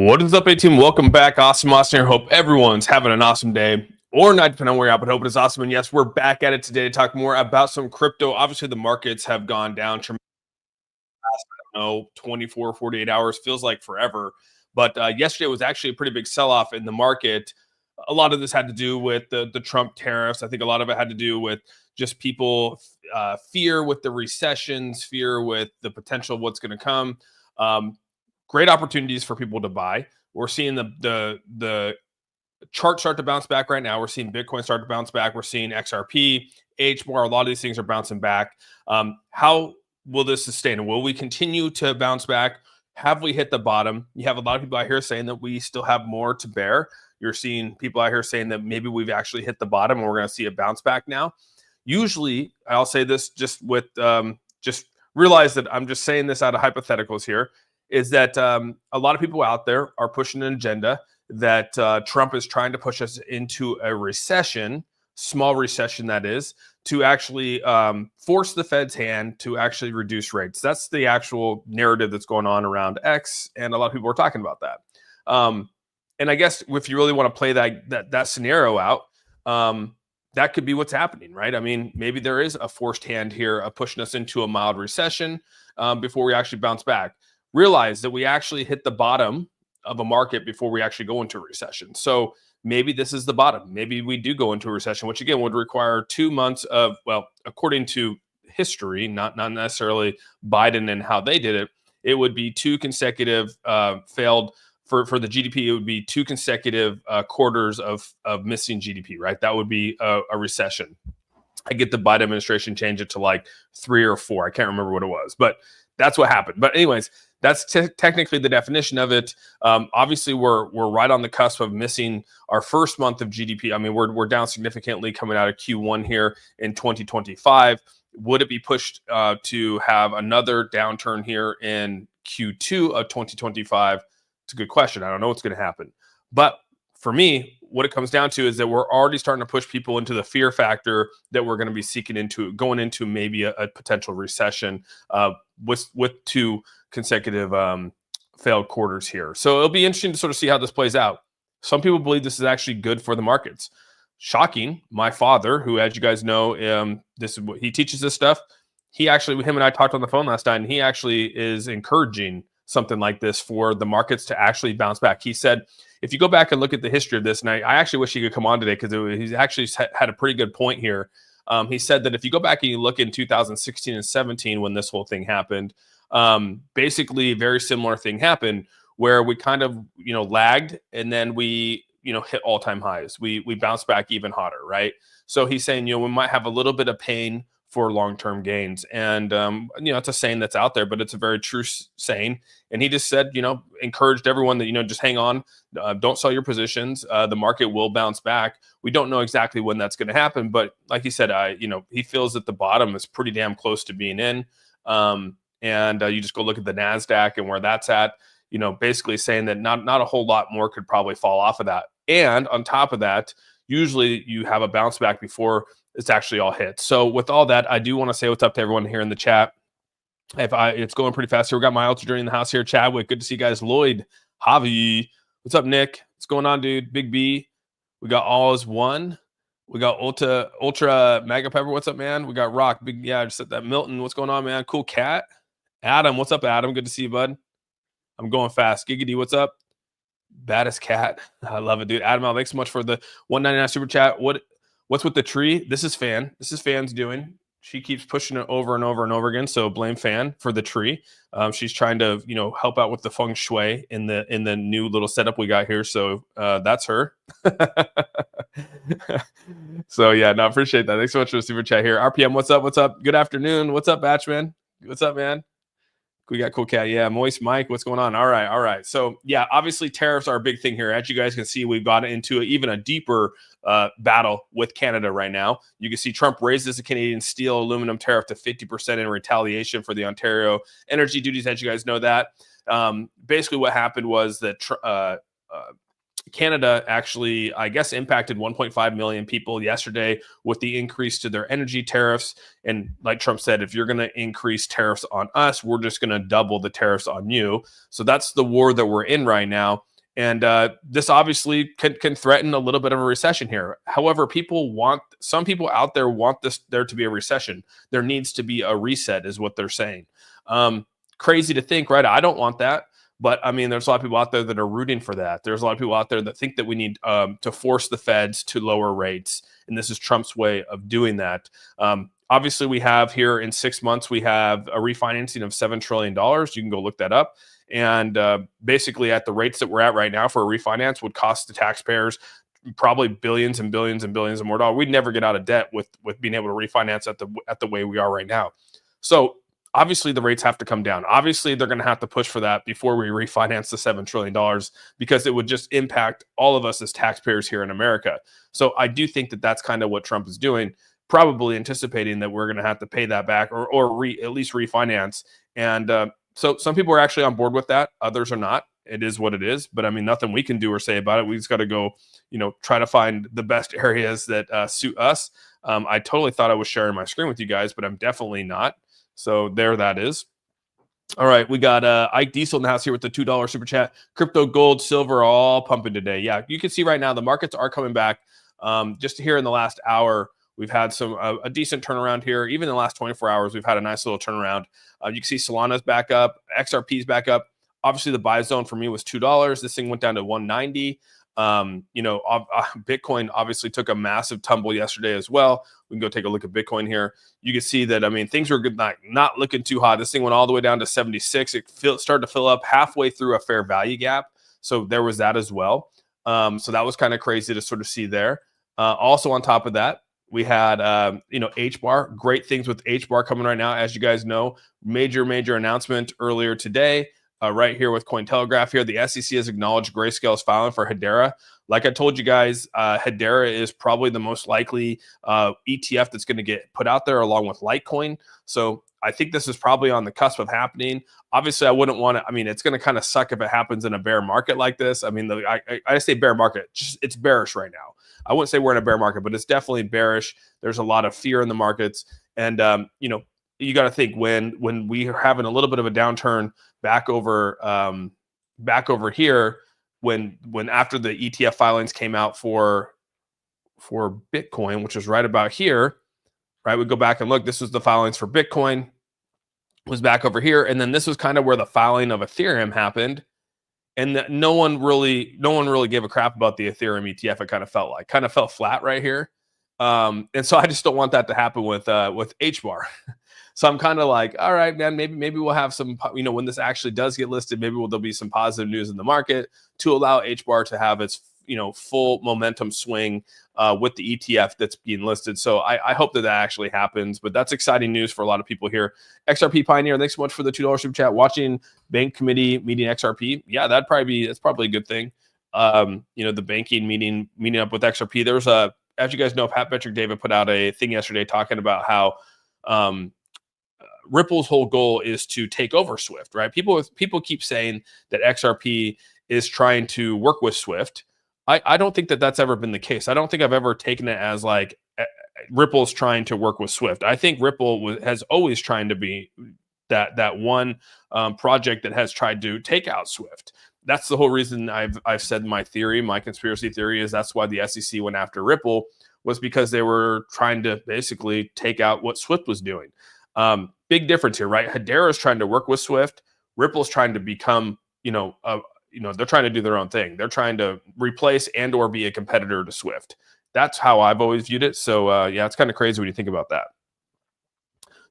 What is up, A-Team? Welcome back. Awesome Austin here. Hope everyone's having an awesome day or night, depending on where you're at, but hope it is awesome. And yes, we're back at it today to talk more about some crypto. Obviously, the markets have gone down tremendously. I don't know, 24, 48 hours feels like forever. But yesterday was actually a pretty big sell-off in the market. A lot of this had to do with the Trump tariffs. I think a lot of it had to do with just people fear with the recessions, fear with the potential of what's going to come. Great opportunities for people to buy. We're seeing the chart start to bounce back right now. We're seeing Bitcoin start to bounce back. We're seeing XRP, HBAR. A lot of these things are bouncing back. How will this sustain? Will we continue to bounce back? Have we hit the bottom? You have a lot of people out here saying that we still have more to bear. You're seeing people out here saying that maybe we've actually hit the bottom and we're going to see a bounce back now. Usually, I'll say this just with just realize that I'm just saying this out of hypotheticals here, is that a lot of people out there are pushing an agenda that Trump is trying to push us into a recession, small recession that is, to actually force the Fed's hand to actually reduce rates. That's the actual narrative that's going on around X, and a lot of people are talking about that. And I guess if you really want to play that scenario out, that could be what's happening, right? I mean, maybe there is a forced hand here of pushing us into a mild recession before we actually bounce back. Realize that we actually hit the bottom of a market before we actually go into a recession. So maybe this is the bottom. Maybe we do go into a recession, which again would require 2 months of, well, according to history, not necessarily Biden and how they did it, it would be 2 consecutive failed for the GDP. It would be 2 consecutive quarters of missing GDP, right? That would be a recession. I get the Biden administration changed it to like 3 or 4. I can't remember what it was, but that's what happened. But anyways, that's technically the definition of it. Obviously, we're right on the cusp of missing our first month of GDP. I mean, we're down significantly coming out of Q1 here in 2025. Would it be pushed to have another downturn here in Q2 of 2025? It's a good question. I don't know what's going to happen. But for me, what it comes down to is that we're already starting to push people into the fear factor that we're going to be going into maybe a potential recession with 2 consecutive failed quarters here. So it'll be interesting to sort of see how this plays out. Some people believe this is actually good for the markets. Shocking. My father, who, as you guys know, this is what he teaches this stuff. Him and I talked on the phone last night, and he actually is encouraging something like this for the markets to actually bounce back. He said, if you go back and look at the history of this, and I actually wish he could come on today because he's actually had a pretty good point here. He said that if you go back and you look in 2016 and 17 when this whole thing happened, basically a very similar thing happened where we kind of, lagged, and then we, hit all-time highs. We bounced back even hotter, right? So he's saying, we might have a little bit of pain for long-term gains. And, it's a saying that's out there, but it's a very true saying. And he just said, encouraged everyone that, just hang on, don't sell your positions. The market will bounce back. We don't know exactly when that's going to happen, but like he said, he feels that the bottom is pretty damn close to being in. And you just go look at the NASDAQ and where that's at, basically saying that not a whole lot more could probably fall off of that. And on top of that, usually you have a bounce back before it's actually all hit. So with all that, I do want to say what's up to everyone here in the chat. It's going pretty fast here. We got my ultra journey in the house here. Chadwick, good to see you guys. Lloyd, Javi, what's up, Nick? What's going on, dude? Big B. We got AuzSOME. We got Ultra Mega Pepper. What's up, man? We got Rock. Big, yeah, I just said that. Milton, what's going on, man? Cool Cat. Adam, what's up, Adam? Good to see you, bud. I'm going fast. Giggity, what's up? Baddest cat. I love it, dude. Adam, thanks so much for the $1.99 super chat. What's with the tree? This is Fan. This is Fan's doing. She keeps pushing it over and over and over again. So blame Fan for the tree. She's trying to, help out with the feng shui in the new little setup we got here. So that's her. So yeah, no, appreciate that. Thanks so much for the super chat here. RPM, what's up? What's up? Good afternoon. What's up, Batchman? What's up, man? We got Cool Cat. Yeah, Moist Mike, what's going on? All right. So yeah, obviously tariffs are a big thing here. As you guys can see, we've got into even a deeper battle with Canada right now. You can see Trump raises the Canadian steel aluminum tariff to 50% in retaliation for the Ontario energy duties. As you guys know that. Basically what happened was that Canada actually, I guess, impacted 1.5 million people yesterday with the increase to their energy tariffs. And like Trump said, if you're going to increase tariffs on us, we're just going to double the tariffs on you. So that's the war that we're in right now. And this obviously can threaten a little bit of a recession here. However, some people out there want there to be a recession. There needs to be a reset, is what they're saying. Crazy to think, right? I don't want that. But I mean, there's a lot of people out there that are rooting for that. There's a lot of people out there that think that we need to force the Feds to lower rates. And this is Trump's way of doing that. Obviously, we have here in 6 months, we have a refinancing of $7 trillion. You can go look that up. And basically, at the rates that we're at right now for a refinance would cost the taxpayers probably billions and billions and billions of more dollars. We'd never get out of debt with being able to refinance at the way we are right now. So obviously, the rates have to come down. Obviously, they're going to have to push for that before we refinance the $7 trillion, because it would just impact all of us as taxpayers here in America. So I do think that that's kind of what Trump is doing, probably anticipating that we're going to have to pay that back or at least refinance. And so some people are actually on board with that. Others are not. It is what it is. But I mean, nothing we can do or say about it. We just got to go, try to find the best areas that suit us. I totally thought I was sharing my screen with you guys, but I'm definitely not. So there that is. All right, we got Ike Diesel in the house here with the $2 super chat. Crypto, gold, silver, all pumping today. Yeah, you can see right now the markets are coming back. Just here in the last hour, we've had a decent turnaround here. Even in the last 24 hours, we've had a nice little turnaround. You can see Solana's back up, XRP's back up. Obviously, the buy zone for me was $2. This thing went down to 190. Bitcoin obviously took a massive tumble yesterday as well. We can go take a look at Bitcoin here. You can see that, I mean, things were good, not looking too hot. This thing went all the way down to 76. It started to fill up halfway through a fair value gap. So there was that as well. So that was kind of crazy to sort of see there. Also on top of that, we had, HBAR, great things with HBAR coming right now. As you guys know, major announcement earlier today. Right here with Cointelegraph here, the SEC has acknowledged Grayscale's filing for Hedera. Like I told you guys, Hedera is probably the most likely ETF that's going to get put out there along with Litecoin. So I think this is probably on the cusp of happening. Obviously, I wouldn't want to. I mean, it's going to kind of suck if it happens in a bear market like this. I mean, I say bear market, it's bearish right now. I wouldn't say we're in a bear market, but it's definitely bearish. There's a lot of fear in the markets, and you got to think when we are having a little bit of a downturn back over here, when after the ETF filings came out for Bitcoin, which was right about here, right? We go back and look. This was the filings for Bitcoin, was back over here, and then this was kind of where the filing of Ethereum happened, and no one really gave a crap about the Ethereum ETF. It kind of fell flat right here, and so I just don't want that to happen with HBAR. So I'm kind of like, all right, man, maybe we'll have some, when this actually does get listed, maybe there'll be some positive news in the market to allow HBAR to have its, full momentum swing with the ETF that's being listed. So I hope that actually happens, but that's exciting news for a lot of people here. XRP Pioneer, thanks so much for the $2 super chat. Watching bank committee meeting XRP. Yeah, that's probably a good thing. The banking meeting up with XRP. There was as you guys know, Pat Patrick David put out a thing yesterday talking about how, Ripple's whole goal is to take over Swift, right? People keep saying that XRP is trying to work with Swift. I don't think that that's ever been the case. I don't think I've ever taken it as like Ripple's trying to work with Swift. I think Ripple has always trying to be that one project that has tried to take out Swift. That's the whole reason I've said my conspiracy theory is that's why the SEC went after Ripple, was because they were trying to basically take out what Swift was doing. Big difference here, right? Hedera is trying to work with Swift. Ripple's trying to become, they're trying to do their own thing. They're trying to replace and or be a competitor to Swift. That's how I've always viewed it. So yeah, it's kind of crazy when you think about that.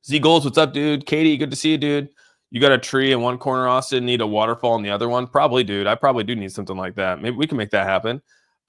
Z Goals, what's up, dude? Katie, good to see you, dude. You got a tree in one corner, Austin, need a waterfall in the other one? Probably, dude. I probably do need something like that. Maybe we can make that happen.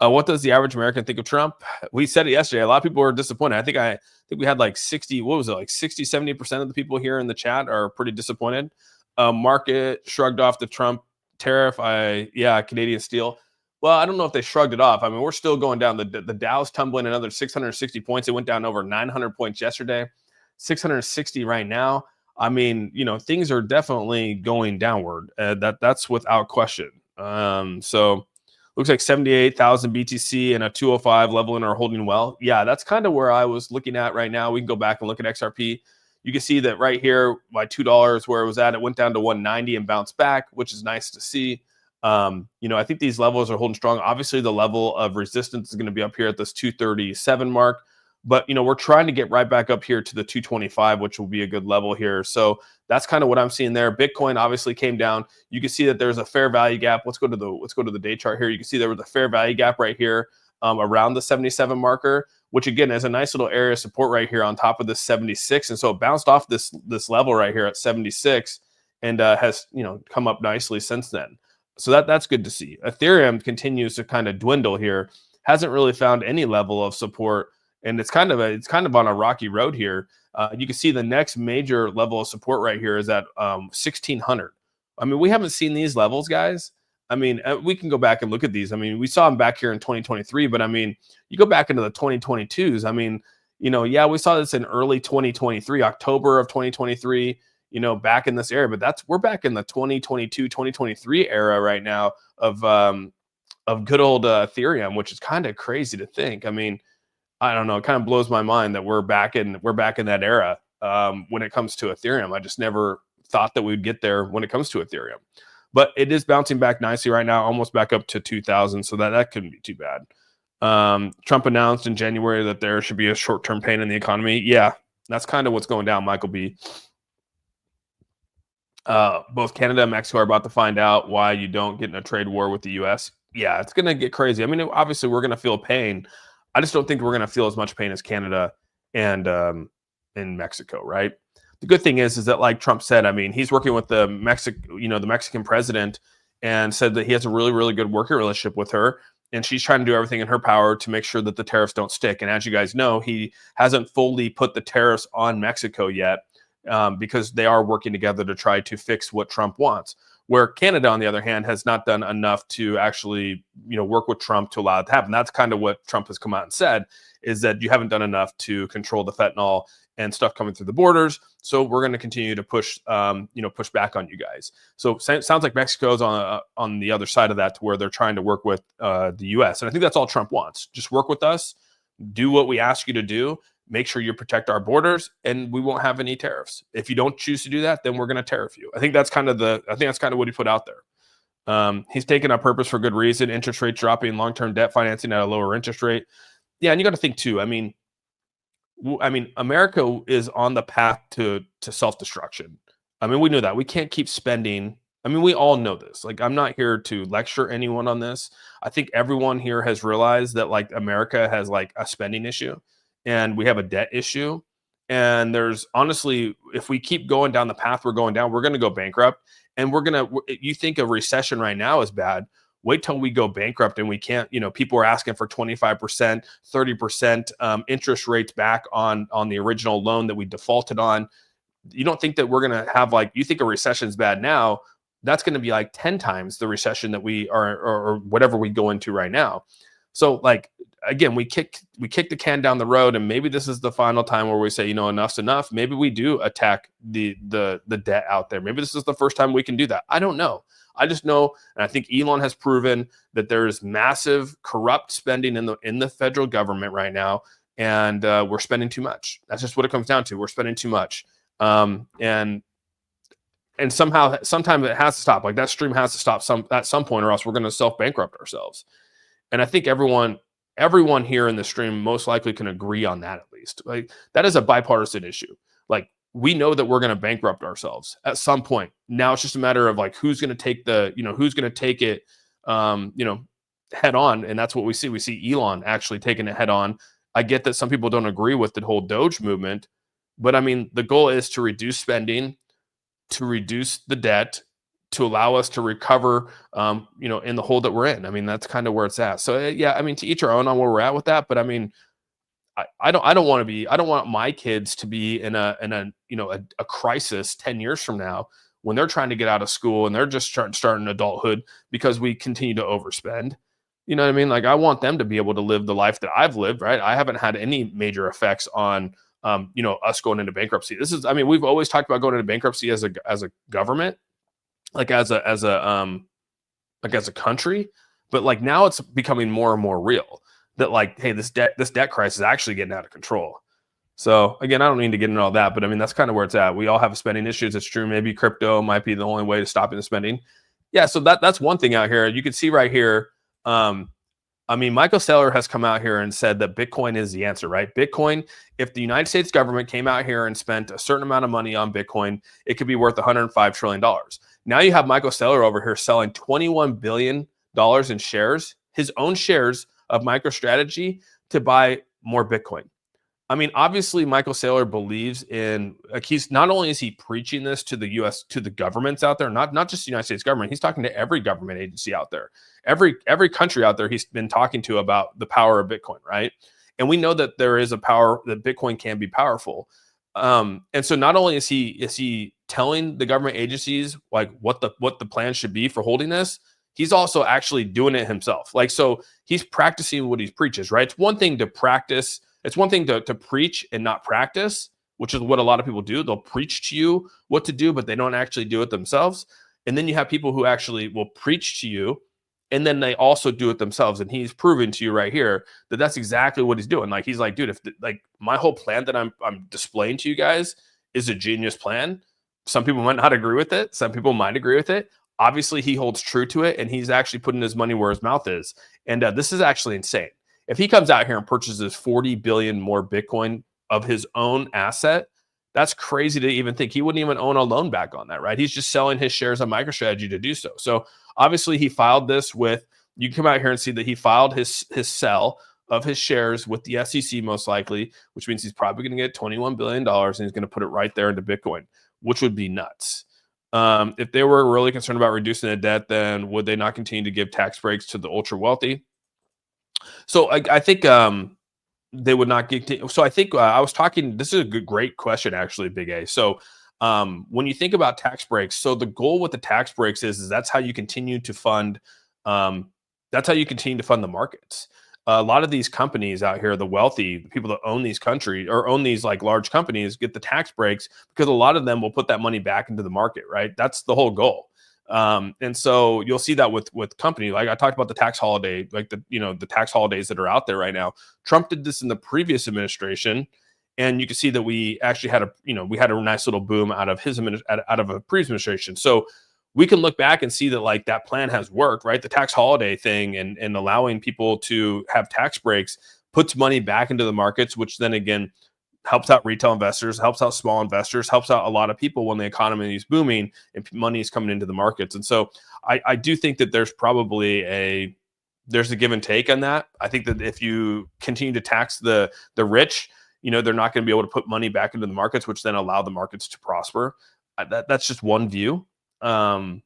What does the average American think of Trump? We said it yesterday. A lot of people were disappointed. I think we had like 60, 70% of the people here in the chat are pretty disappointed. Market shrugged off the Trump tariff. Canadian steel. Well, I don't know if they shrugged it off. I mean, we're still going down. The Dow's tumbling another 660 points. It went down over 900 points yesterday, 660 right now. I mean, things are definitely going downward. That's without question. So looks like 78,000 BTC and a 205 leveling are holding well. Yeah, that's kind of where I was looking at right now. We can go back and look at XRP. You can see that right here, my $2 where it was at, it went down to 190 and bounced back, which is nice to see. I think these levels are holding strong. Obviously, the level of resistance is going to be up here at this 237 mark. But we're trying to get right back up here to the 225, which will be a good level here. So that's kind of what I'm seeing there. Bitcoin obviously came down. You can see that there's a fair value gap. Let's go to the day chart here. You can see there was a fair value gap right here around the 77 marker, which again is a nice little area of support right here on top of this 76. And so it bounced off this level right here at 76 and has come up nicely since then. So that's good to see. Ethereum continues to kind of dwindle here. Hasn't really found any level of support, and it's kind of on a rocky road here. You can see the next major level of support right here is at 1600. I mean, we haven't seen these levels, guys. I mean, we can go back and look at these. I mean, we saw them back here in 2023, but I mean, you go back into the 2022s. I mean, yeah, we saw this in early 2023, October of 2023. Back in this area, but we're back in the 2022, 2023 era right now of good old Ethereum, which is kind of crazy to think. I mean, I don't know. It kind of blows my mind that we're back in that era when it comes to Ethereum. I just never thought that we'd get there when it comes to Ethereum, but it is bouncing back nicely right now, almost back up to 2000. So that couldn't be too bad. Trump announced in January that there should be a short-term pain in the economy. Yeah, that's kind of what's going down, Michael B. Both Canada and Mexico are about to find out why you don't get in a trade war with the U.S. Yeah, it's going to get crazy. I mean, obviously, we're going to feel pain. I just don't think we're going to feel as much pain as Canada and in Mexico, right? The good thing is that, like Trump said, I mean, he's working with the Mexican president, and said that he has a really, really good working relationship with her, and she's trying to do everything in her power to make sure that the tariffs don't stick. And as you guys know, he hasn't fully put the tariffs on Mexico yet. Because they are working together to try to fix what Trump wants. Where Canada, on the other hand, has not done enough to actually, work with Trump to allow it to happen. That's kind of what Trump has come out and said, is that you haven't done enough to control the fentanyl and stuff coming through the borders. So we're going to continue to push back on you guys. So it sounds like Mexico's on the other side of that, to where they're trying to work with the U.S. And I think that's all Trump wants. Just work with us, do what we ask you to do. Make sure you protect our borders, and we won't have any tariffs. If you don't choose to do that, then we're going to tariff you. I think that's kind of what he put out there. He's taken on purpose for good reason. Interest rates dropping, long-term debt financing at a lower interest rate. Yeah, and you got to think too. I mean, America is on the path to self-destruction. I mean, we know that. We can't keep spending. I mean, we all know this. Like, I'm not here to lecture anyone on this. I think everyone here has realized that, like, America has like a spending issue. And we have a debt issue. And there's honestly, if we keep going down the path we're going down, we're going to go bankrupt. And you think a recession right now is bad. Wait till we go bankrupt and we can't, people are asking for 25%, 30% interest rates back on the original loan that we defaulted on. You don't think that we're going to have, like, you think a recession is bad now, that's going to be like 10 times the recession that we are, or whatever we go into right now. So, like, again, we kick the can down the road, and maybe this is the final time where we say, enough's enough. Maybe we do attack the debt out there. Maybe this is the first time we can do that. I don't know. I just know, and I think Elon has proven that there is massive corrupt spending in the federal government right now, and we're spending too much. That's just what it comes down to. We're spending too much, and sometimes it has to stop. Like, that stream has to stop at some point, or else we're going to self-bankrupt ourselves. And I think everyone here in the stream most likely can agree on that, at least. Like, that is a bipartisan issue. Like, we know that we're going to bankrupt ourselves at some point. Now it's just a matter of, like, who's going to take it, head on. And that's what we see. We see Elon actually taking it head on. I get that some people don't agree with the whole Doge movement, but I mean, the goal is to reduce spending, to reduce the debt, to allow us to recover, in the hole that we're in. I mean, that's kind of where it's at. So yeah, I mean, to each our own on where we're at with that. But I mean, I don't want my kids to be in a crisis 10 years from now when they're trying to get out of school and they're just starting adulthood because we continue to overspend. You know what I mean? Like, I want them to be able to live the life that I've lived, right? I haven't had any major effects on, us going into bankruptcy. We've always talked about going into bankruptcy as a government, like as a country, but like now it's becoming more and more real that, like, hey, this debt crisis is actually getting out of control. So again, I don't need to get into all that, but I mean, that's kind of where it's at. We all have spending issues. It's true. Maybe crypto might be the only way to stop the spending. Yeah, so that's one thing out here. You can see right here. I mean, Michael Saylor has come out here and said that Bitcoin is the answer, right? Bitcoin, if the United States government came out here and spent a certain amount of money on Bitcoin, it could be worth $105 trillion. Now you have Michael Saylor over here selling $21 billion in shares, his own shares of MicroStrategy, to buy more Bitcoin. I mean, obviously, Michael Saylor believes in, like, he's not only is he preaching this to the U.S., to the governments out there, not just the United States government. He's talking to every government agency out there, every country out there. He's been talking to about the power of Bitcoin, right? And we know that there is a power, that Bitcoin can be powerful. And so not only is he telling the government agencies like what the plan should be for holding this, he's also actually doing it himself. Like, so he's practicing what he preaches, right? It's one thing to practice. It's one thing to preach and not practice, which is what a lot of people do. They'll preach to you what to do, but they don't actually do it themselves. And then you have people who actually will preach to you, and then they also do it themselves. And he's proving to you right here that that's exactly what he's doing. Like, he's like, dude, if like my whole plan that I'm displaying to you guys is a genius plan. Some people might not agree with it. Some people might agree with it. Obviously, he holds true to it, and he's actually putting his money where his mouth is. And this is actually insane. If he comes out here and purchases 40 billion more Bitcoin of his own asset, that's crazy to even think. He wouldn't even own a loan back on that, right? He's just selling his shares on MicroStrategy to do so. So obviously he filed this with, you can come out here and see that he filed his sell of his shares with the SEC most likely, which means he's probably going to get $21 billion and he's going to put it right there into Bitcoin, which would be nuts. If they were really concerned about reducing the debt, then would they not continue to give tax breaks to the ultra wealthy? So I think they would not get. So I think I was talking. This is a great question, actually, Big A. So when you think about tax breaks, so the goal with the tax breaks is that's how you continue to fund. That's how you continue to fund the markets. A lot of these companies out here, the wealthy, the people that own these countries or own these like large companies, get the tax breaks because a lot of them will put that money back into the market. Right. That's the whole goal. And so you'll see that with company, like I talked about the tax holiday, like the tax holidays that are out there right now. Trump did this in the previous administration, and you can see that we actually had a nice little boom out of out of a previous administration. So we can look back and see that like that plan has worked, right? The tax holiday thing and allowing people to have tax breaks puts money back into the markets, which then again helps out retail investors, helps out small investors, helps out a lot of people when the economy is booming and money is coming into the markets. And so I do think that there's probably there's a give and take on that. I think that if you continue to tax the rich, they're not going to be able to put money back into the markets, which then allow the markets to prosper. That's just one view. And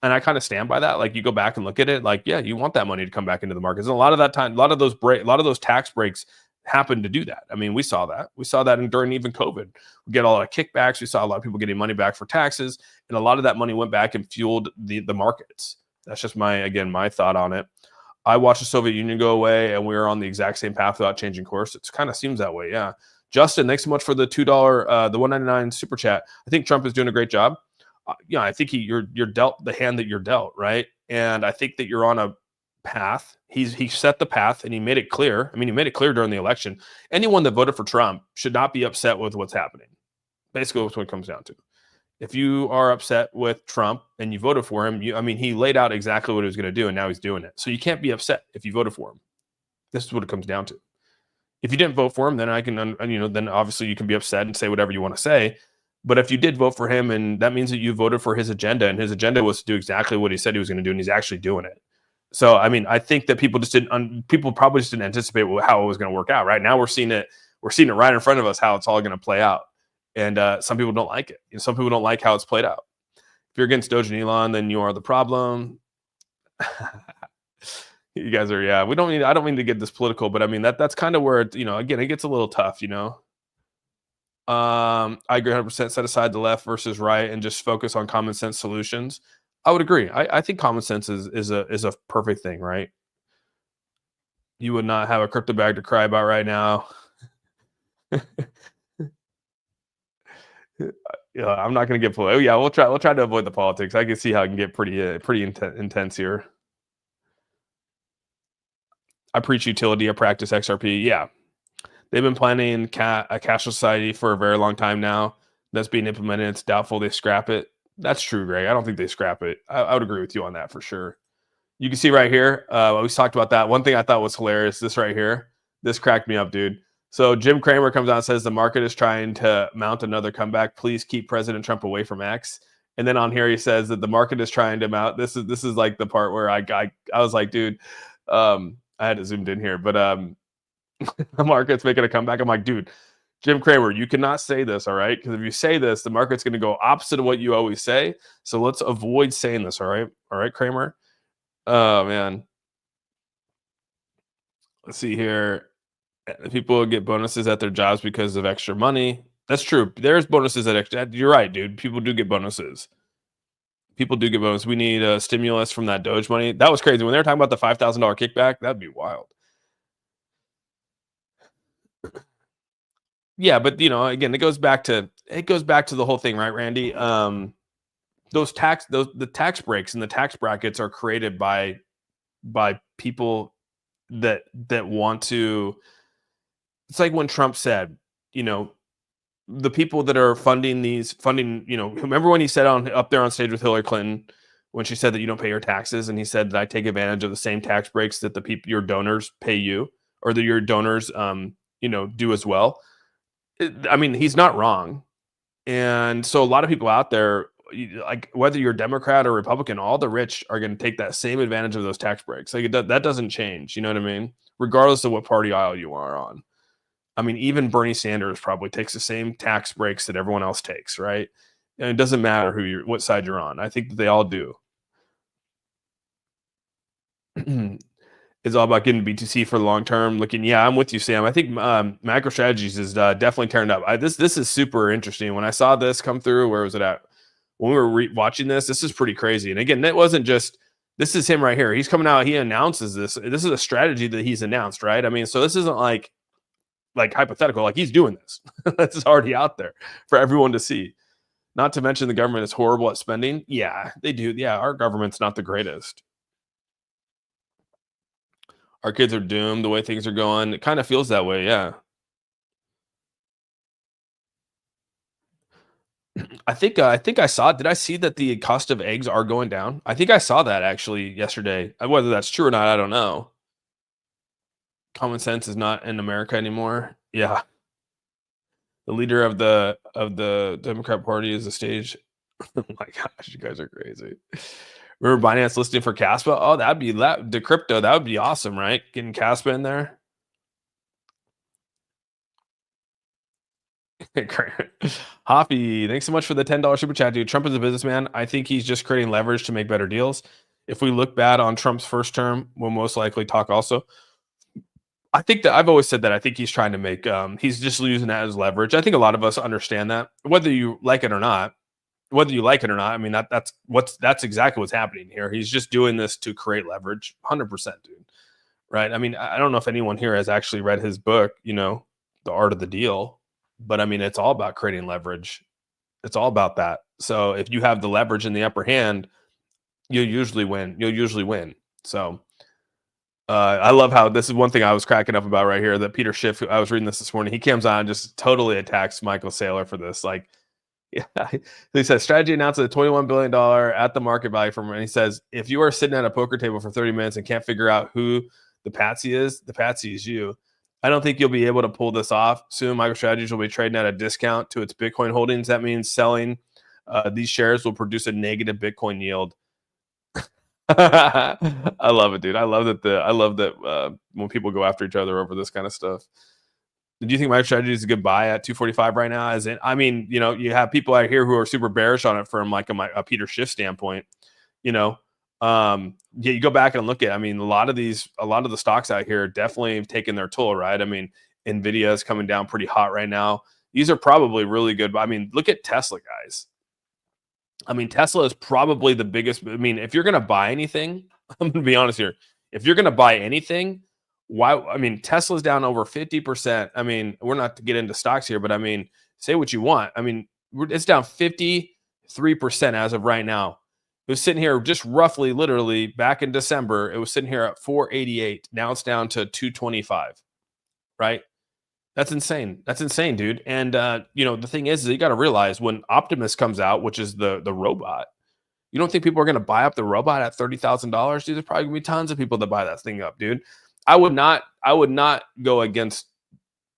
I kind of stand by that. Like, you go back and look at it, like, yeah, you want that money to come back into the markets. And a lot of that time, a lot of those tax breaks happened to do that. I mean, we saw that during even COVID. We get a lot of kickbacks. We saw a lot of people getting money back for taxes, and a lot of that money went back and fueled the markets. That's just my thought on it. I watched the Soviet Union go away, and we were on the exact same path without changing course. It kind of seems that way, yeah. Justin, thanks so much for the $2, the $1.99 super chat. I think Trump is doing a great job. I think you're dealt the hand that you're dealt, right? And I think that you're on a path. He set the path and he made it clear. I mean, he made it clear during the election. Anyone that voted for Trump should not be upset with what's happening. Basically, that's what it comes down to. If you are upset with Trump and you voted for him, he laid out exactly what he was going to do, and now he's doing it. So you can't be upset if you voted for him. This is what it comes down to. If you didn't vote for him, then then obviously you can be upset and say whatever you want to say. But if you did vote for him, and that means that you voted for his agenda, and his agenda was to do exactly what he said he was going to do, and he's actually doing it. So, I think that people probably just didn't anticipate how it was going to work out. Right now, we're seeing it right in front of us, how it's all going to play out. And some people don't like it. Some people don't like how it's played out. If you're against Doge and Elon, then you are the problem. You guys are, yeah. I don't mean to get this political, but that's kind of where again, it gets a little tough. I agree 100%. Set aside the left versus right and just focus on common sense solutions. I would agree. I think common sense is a perfect thing, right? You would not have a crypto bag to cry about right now. Yeah, I'm not going to get political. Oh yeah, we'll try to avoid the politics. I can see how it can get pretty intense here. I preach utility. I practice XRP. Yeah, they've been planning a cashless society for a very long time now. That's being implemented. It's doubtful they scrap it. That's true, Greg. I don't think they scrap it. I would agree with you on that for sure. You can see right here. We always talked about that. One thing I thought was hilarious. This right here. This cracked me up, dude. So Jim Cramer comes out and says the market is trying to mount another comeback. Please keep President Trump away from X. And then on here he says that the market is trying to mount. This is like the part where I was like, dude, I had it zoomed in here, but the market's making a comeback. I'm like, dude, Jim Cramer, you cannot say this, all right? Because if you say this, the market's going to go opposite of what you always say. So let's avoid saying this, all right, Cramer. Oh man, let's see here. People get bonuses at their jobs because of extra money. That's true. There's bonuses at extra. You're right, dude. People do get bonuses. People do get bonuses. We need a stimulus from that Doge money. That was crazy when they were talking about the $5,000 kickback. That'd be wild. Yeah, but again, it goes back to the whole thing, right, Randy? The tax breaks and the tax brackets are created by people that want to. It's like when Trump said, you know, the people that are funding, remember when he said on up there on stage with Hillary Clinton when she said that you don't pay your taxes, and he said that I take advantage of the same tax breaks that the people your donors pay you, or that your donors do as well. I mean, he's not wrong. And so a lot of people out there, like whether you're Democrat or Republican, all the rich are going to take that same advantage of those tax breaks. Like that doesn't change. You know what I mean? Regardless of what party aisle you are on. I mean, even Bernie Sanders probably takes the same tax breaks that everyone else takes, right? And it doesn't matter what side you're on. I think that they all do. It's all about getting BTC for the long term. Yeah, I'm with you, Sam. I think MicroStrategies is definitely turned up. This is super interesting. When I saw this come through, where was it at? When we were watching this is pretty crazy. And again, it wasn't just this is him right here. He's coming out. He announces this. This is a strategy that he's announced, right? I mean, so this isn't like hypothetical. Like he's doing this. This is already out there for everyone to see. Not to mention the government is horrible at spending. Yeah, they do. Yeah, our government's not the greatest. Our kids are doomed the way things are going. It kind of feels that way. Yeah. I think I saw. Did I see that the cost of eggs are going down? I think I saw that actually yesterday. Whether that's true or not, I don't know. Common sense is not in America anymore. Yeah, the leader of the Democrat Party is the stage. Oh my gosh, you guys are crazy. Remember Binance listing for Caspa? Oh, that'd be the crypto. That would be awesome, right? Getting Caspa in there. Hoppy, thanks so much for the $10 super chat, dude. Trump is a businessman. I think he's just creating leverage to make better deals. If we look bad on Trump's first term, we'll most likely talk also. I think that I've always said that I think he's trying to make he's just using that as leverage. I think a lot of us understand that, whether you like it or not. I mean that's exactly what's happening here. He's just doing this to create leverage, 100%, dude. Right? I mean, I don't know if anyone here has actually read his book, The Art of the Deal, but I mean, it's all about creating leverage. It's all about that. So if you have the leverage in the upper hand, you'll usually win. So I love how this is one thing I was cracking up about right here. That Peter Schiff, I was reading this morning. He comes on and just totally attacks Michael Saylor for this. Like, yeah, he says strategy announced a $21 billion at the market value from, and he says if you are sitting at a poker table for 30 minutes and can't figure out who the patsy is you. I don't think you'll be able to pull this off. Soon, MicroStrategies will be trading at a discount to its Bitcoin holdings. That means selling these shares will produce a negative Bitcoin yield. I love it, dude. I love that when people go after each other over this kind of stuff. Do you think MicroStrategy is a good buy at 245 right now? I mean, you have people out here who are super bearish on it from like a Peter Schiff standpoint. Yeah, you go back and look at. I mean, a lot of the stocks out here definitely have taken their toll, right? I mean, Nvidia is coming down pretty hot right now. These are probably really good. But I mean, look at Tesla, guys. I mean, Tesla is probably the biggest. I mean, if you're going to buy anything, I'm going to be honest here. If you're going to buy anything, why? I mean, Tesla's down over 50%. I mean, we're not to get into stocks here, but I mean, say what you want. I mean, it's down 53% as of right now. It was sitting here just roughly, literally back in December. It was sitting here at 488. Now it's down to 225, right? That's insane. That's insane, dude. And the thing is you got to realize when Optimus comes out, which is the robot, you don't think people are going to buy up the robot at $30,000? Dude, there's probably going to be tons of people that buy that thing up, dude. I would not go against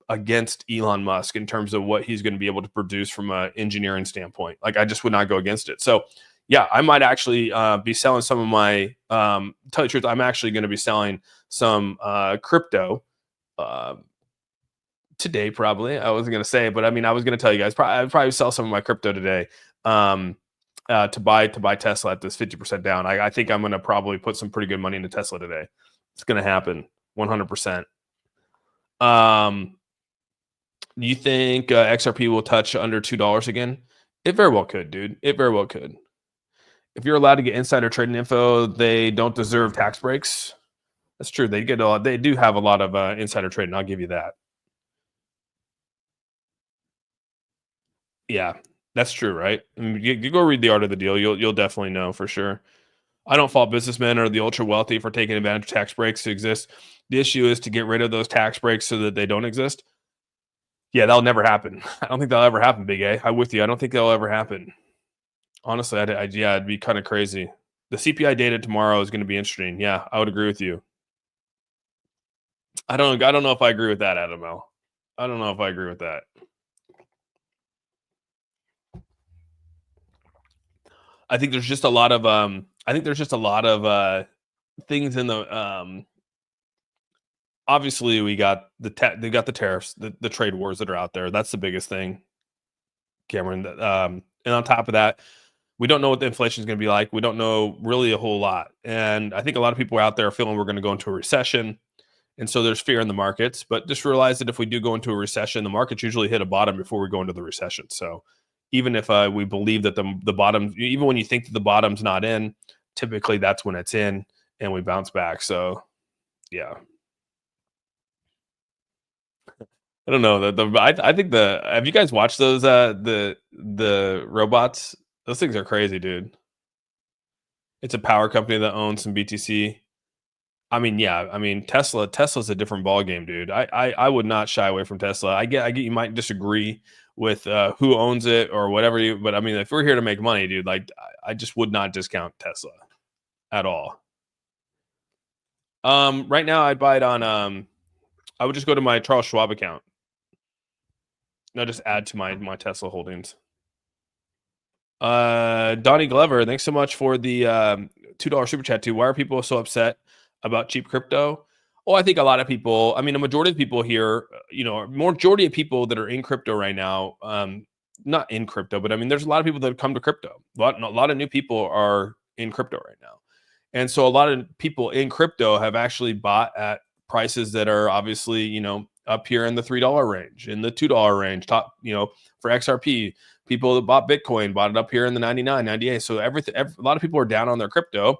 Elon Musk in terms of what he's going to be able to produce from an engineering standpoint. Like, I just would not go against it. So, yeah, I might actually be selling some of my. Tell you the truth, I'm actually going to be selling some crypto today. Probably, I wasn't going to say, but I mean, I was going to tell you guys. I'd probably sell some of my crypto today. To buy Tesla at this 50% down. I think I'm going to probably put some pretty good money into Tesla today. It's going to happen 100%. Do you think XRP will touch under $2 again? It very well could, dude. It very well could. If you're allowed to get insider trading info, they don't deserve tax breaks. That's true. They do have a lot of insider trading. I'll give you that. Yeah, that's true, right? I mean, you go read The Art of the Deal. You'll definitely know for sure. I don't fault businessmen or the ultra wealthy for taking advantage of tax breaks to exist. The issue is to get rid of those tax breaks so that they don't exist. Yeah, that'll never happen. I don't think that'll ever happen, Big A. I'm with you. I don't think that'll ever happen. Honestly, yeah, it'd be kind of crazy. The CPI data tomorrow is going to be interesting. Yeah, I would agree with you. I don't know if I agree with that, Adam L. I don't know if I agree with that. I think there's just a lot of things in the obviously we got they got the tariffs, the trade wars that are out there. That's the biggest thing, Cameron. And on top of that, we don't know what the inflation is going to be like. We don't know really a whole lot. And I think a lot of people out there are feeling we're going to go into a recession. And so there's fear in the markets, but just realize that if we do go into a recession, the markets usually hit a bottom before we go into the recession. So even if we believe that the bottom, even when you think that the bottom's not in, typically that's when it's in and we bounce back. So yeah, I don't know. I think have you guys watched those the robots? Those things are crazy, dude. It's a power company that owns some BTC. I mean, yeah. I mean, Tesla's a different ball game, dude. I would not shy away from Tesla. I get you might disagree with who owns it or whatever but I mean, if we're here to make money, dude, like I just would not discount Tesla at all. Right now I'd buy it on I would just go to my Charles Schwab account. No, just add to my Tesla holdings. Donnie Glover, thanks so much for the $2 super chat too. Why are people so upset about cheap crypto? Oh, I think a lot of people, I mean, a majority of people here, majority of people that are in crypto right now, not in crypto, but I mean, there's a lot of people that have come to crypto. A lot of new people are in crypto right now. And so a lot of people in crypto have actually bought at prices that are obviously, up here in the $3 range, in the $2 range, top, for XRP. People that bought Bitcoin bought it up here in the 99, 98. So a lot of people are down on their crypto.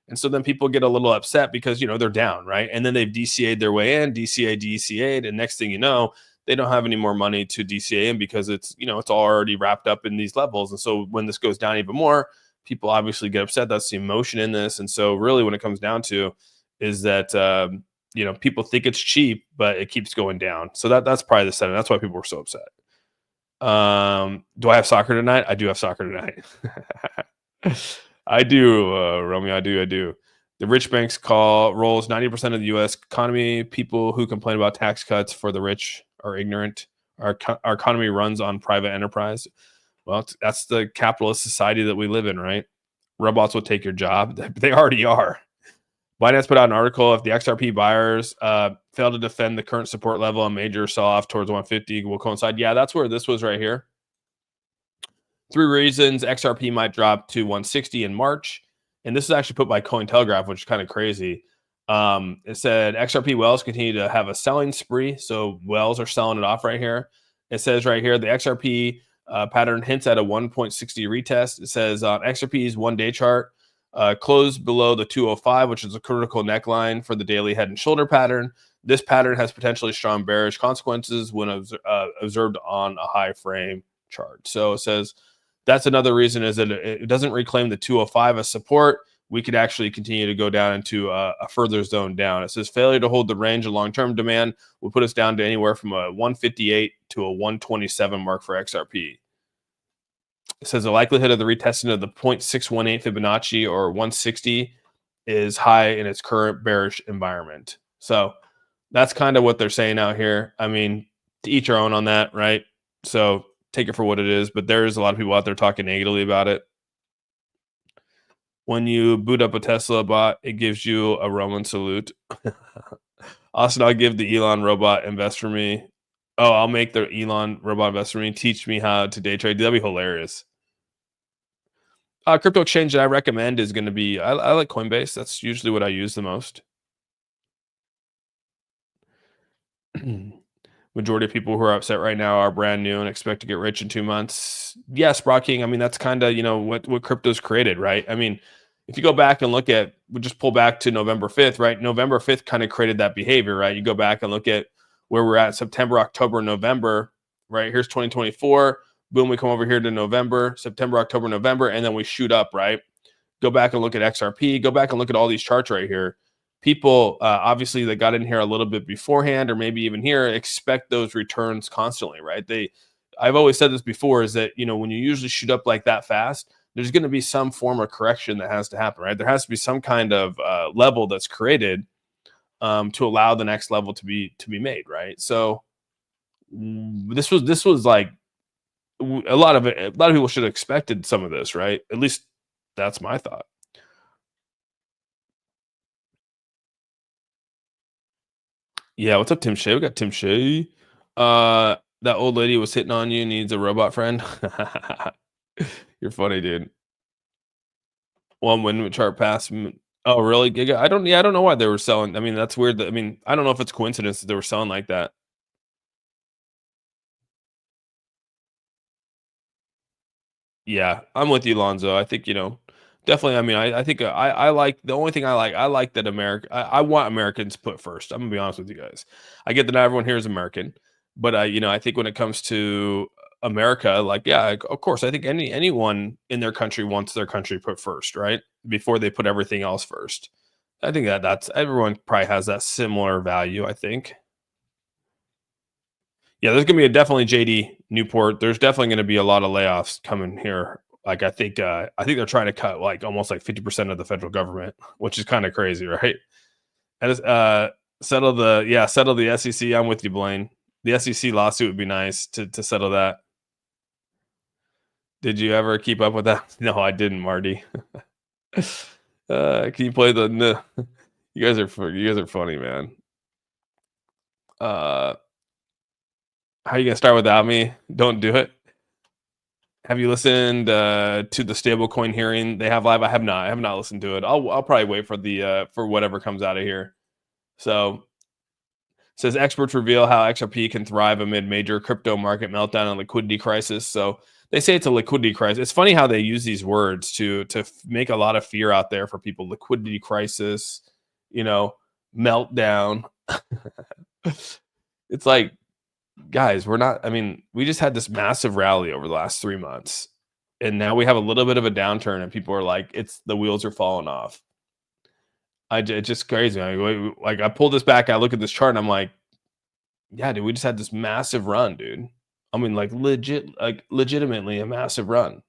And so then people get a little upset because, they're down, right? And then they've DCA'd their way in, DCA'd. And next thing you know, they don't have any more money to DCA in because it's already wrapped up in these levels. And so when this goes down even more, people obviously get upset. That's the emotion in this. And so really what it comes down to is that, people think it's cheap, but it keeps going down. So that's probably the setting. That's why people were so upset. Do I have soccer tonight? I do have soccer tonight. I do, Romeo. I do. The rich banks rolls 90% of the U.S. economy. People who complain about tax cuts for the rich are ignorant. Our economy runs on private enterprise. Well, that's the capitalist society that we live in, right? Robots will take your job. They already are. Binance put out an article. If the XRP buyers fail to defend the current support level, a major sell-off towards 150 will coincide. Yeah, that's where this was right here. 3 reasons XRP might drop to 160 in March. And this is actually put by Cointelegraph, which is kind of crazy. It said XRP wells continue to have a selling spree. So wells are selling it off right here. It says right here, the XRP pattern hints at a 1.60 retest. It says on XRP's one-day chart, closed below the 205, which is a critical neckline for the daily head and shoulder pattern. This pattern has potentially strong bearish consequences when observed on a high frame chart. So it says that's another reason is that it doesn't reclaim the 205 as support, we could actually continue to go down into a further zone down. It says failure to hold the range of long-term demand will put us down to anywhere from a 158 to a 127 mark for XRP. It says the likelihood of the retesting of the 0.618 Fibonacci or 160 is high in its current bearish environment. So that's kind of what they're saying out here. I mean, to each our own on that, right? So take it for what it is, but there's a lot of people out there talking negatively about it. When you boot up a Tesla bot, it gives you a Roman salute. Austin, I'll give the Elon robot invest for me. Oh, I'll make the Elon robot invest for me. Teach me how to day trade. That'd be hilarious. Crypto exchange that I recommend is going to be, I like Coinbase. That's usually what I use the most. Majority of people who are upset right now are brand new and expect to get rich in 2 months. Yes, Brock King. I mean, that's kind of, what crypto's created, right? I mean, if you go back and look at, we just pull back to November 5th, right? November 5th kind of created that behavior, right? You go back and look at where we're at September, October, November, right? Here's 2024. Boom, we come over here to November, September, October, November, and then we shoot up, right? Go back and look at XRP. Go back and look at all these charts right here. People, obviously, that got in here a little bit beforehand, or maybe even here, expect those returns constantly, right? I've always said this before, is that, when you usually shoot up like that fast, there's going to be some form of correction that has to happen, right? There has to be some kind of level that's created to allow the next level to be made, right? So this was like a lot of people should have expected some of this, right? At least that's my thought. Yeah, what's up, Tim Shea? We got Tim Shea. That old lady was hitting on you, needs a robot friend. You're funny, dude. One win chart pass. Oh, really? Giga? I don't know why they were selling. I mean, that's weird. I don't know if it's coincidence that they were selling like that. Yeah, I'm with you, Lonzo. I think, definitely. I mean, I think I like, the only thing I like that I want Americans put first. I'm gonna be honest with you guys. I get that not everyone here is American, but I think when it comes to America, like, yeah, of course, I think anyone in their country wants their country put first, right? Before they put everything else first. I think that's everyone probably has that similar value, I think. Yeah, there's gonna be definitely JD Newport. There's definitely gonna be a lot of layoffs coming here. Like, I think they're trying to cut like almost like 50% of the federal government, which is kind of crazy, right? And settle the SEC. I'm with you, Blaine. The SEC lawsuit would be nice to settle that. Did you ever keep up with that? No, I didn't, Marty. Can you play the? No. You guys are funny, man. How are you gonna start without me? Don't do it. Have you listened to the stablecoin hearing they have live? I have not. I have not listened to it. I'll probably wait for the for whatever comes out of here. So, says experts reveal how XRP can thrive amid major crypto market meltdown and liquidity crisis. So they say it's a liquidity crisis. It's funny how they use these words to make a lot of fear out there for people. Liquidity crisis, meltdown. It's like, guys, we just had this massive rally over the last 3 months, and now we have a little bit of a downturn, and people are like, the wheels are falling off. It's just crazy. Like, I pull this back, I look at this chart, and I'm like, yeah, dude, we just had this massive run, dude. I mean, like, legitimately a massive run.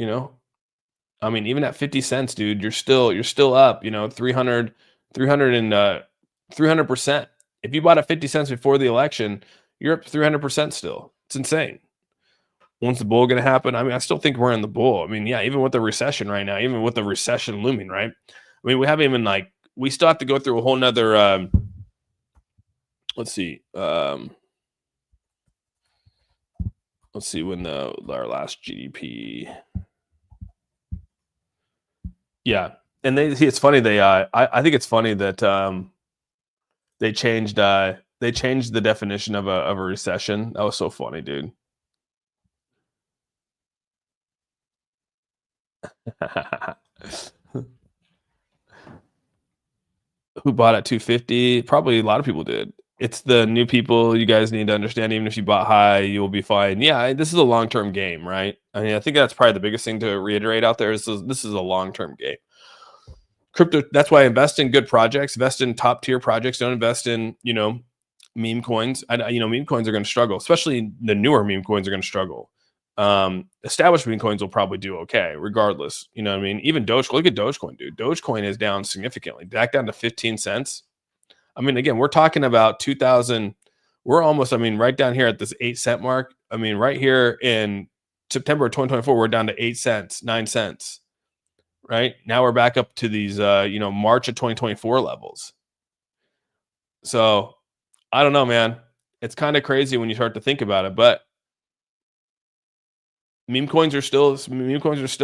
I mean, even at 50 cents, dude, you're still up, 300 and 300%. If you bought at 50 cents before the election, you're up 300% still. It's insane. When's the bull going to happen? I mean, I still think we're in the bull. I mean, yeah, even with the recession right now, even with the recession looming, right? I mean, we haven't even we still have to go through a whole nother, let's see. Let's see when our last GDP. Yeah. And it's funny. I think it's funny that, they changed the definition of a recession. That was so funny, dude. Who bought at 250? Probably a lot of people did. It's the new people you guys need to understand. Even if you bought high, you will be fine. Yeah, this is a long term game, right? I mean, I think that's probably the biggest thing to reiterate out there is this is a long term game. Crypto. That's why I invest in good projects. Invest in top tier projects. Don't invest in meme coins. Meme coins are going to struggle, especially the newer meme coins are going to struggle. Established meme coins will probably do okay, regardless. You know what I mean? Even Doge. Look at Dogecoin, dude. Dogecoin is down significantly, back down to 15 cents. I mean, again, we're talking about 2000. We're almost, I mean, right down here at this 8 cent mark. I mean, right here in September of 2024, we're down to 8 cents, 9 cents. Right now, we're back up to these, March of 2024 levels. So I don't know, man. It's kind of crazy when you start to think about it, but meme coins are still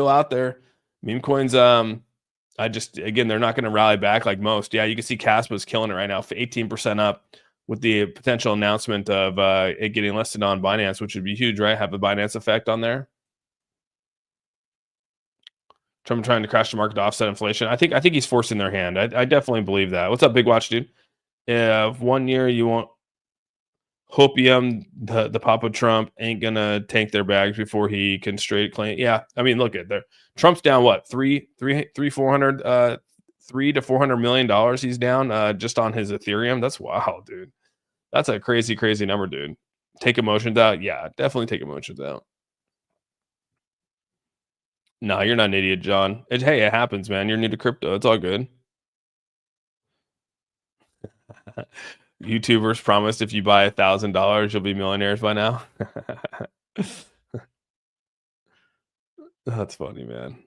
out there. Meme coins, they're not going to rally back like most. Yeah, you can see Caspa's killing it right now, 18% up with the potential announcement of it getting listed on Binance, which would be huge, right? Have the Binance effect on there. Trump trying to crash the market to offset inflation. I think he's forcing their hand. I definitely believe that. What's up, Big Watch, dude? If 1 year you won't hopium, the Papa Trump ain't gonna tank their bags before he can straight claim. Yeah, I mean, look at there. Trump's down what $300 to $400 million. He's down just on his Ethereum. That's wild, dude. That's a crazy, crazy number, dude. Take emotions out. Yeah, definitely take emotions out. No, you're not an idiot, John. Hey, it happens, man. You're new to crypto. It's all good. YouTubers promised if you buy $1,000, you'll be millionaires by now. That's funny, man.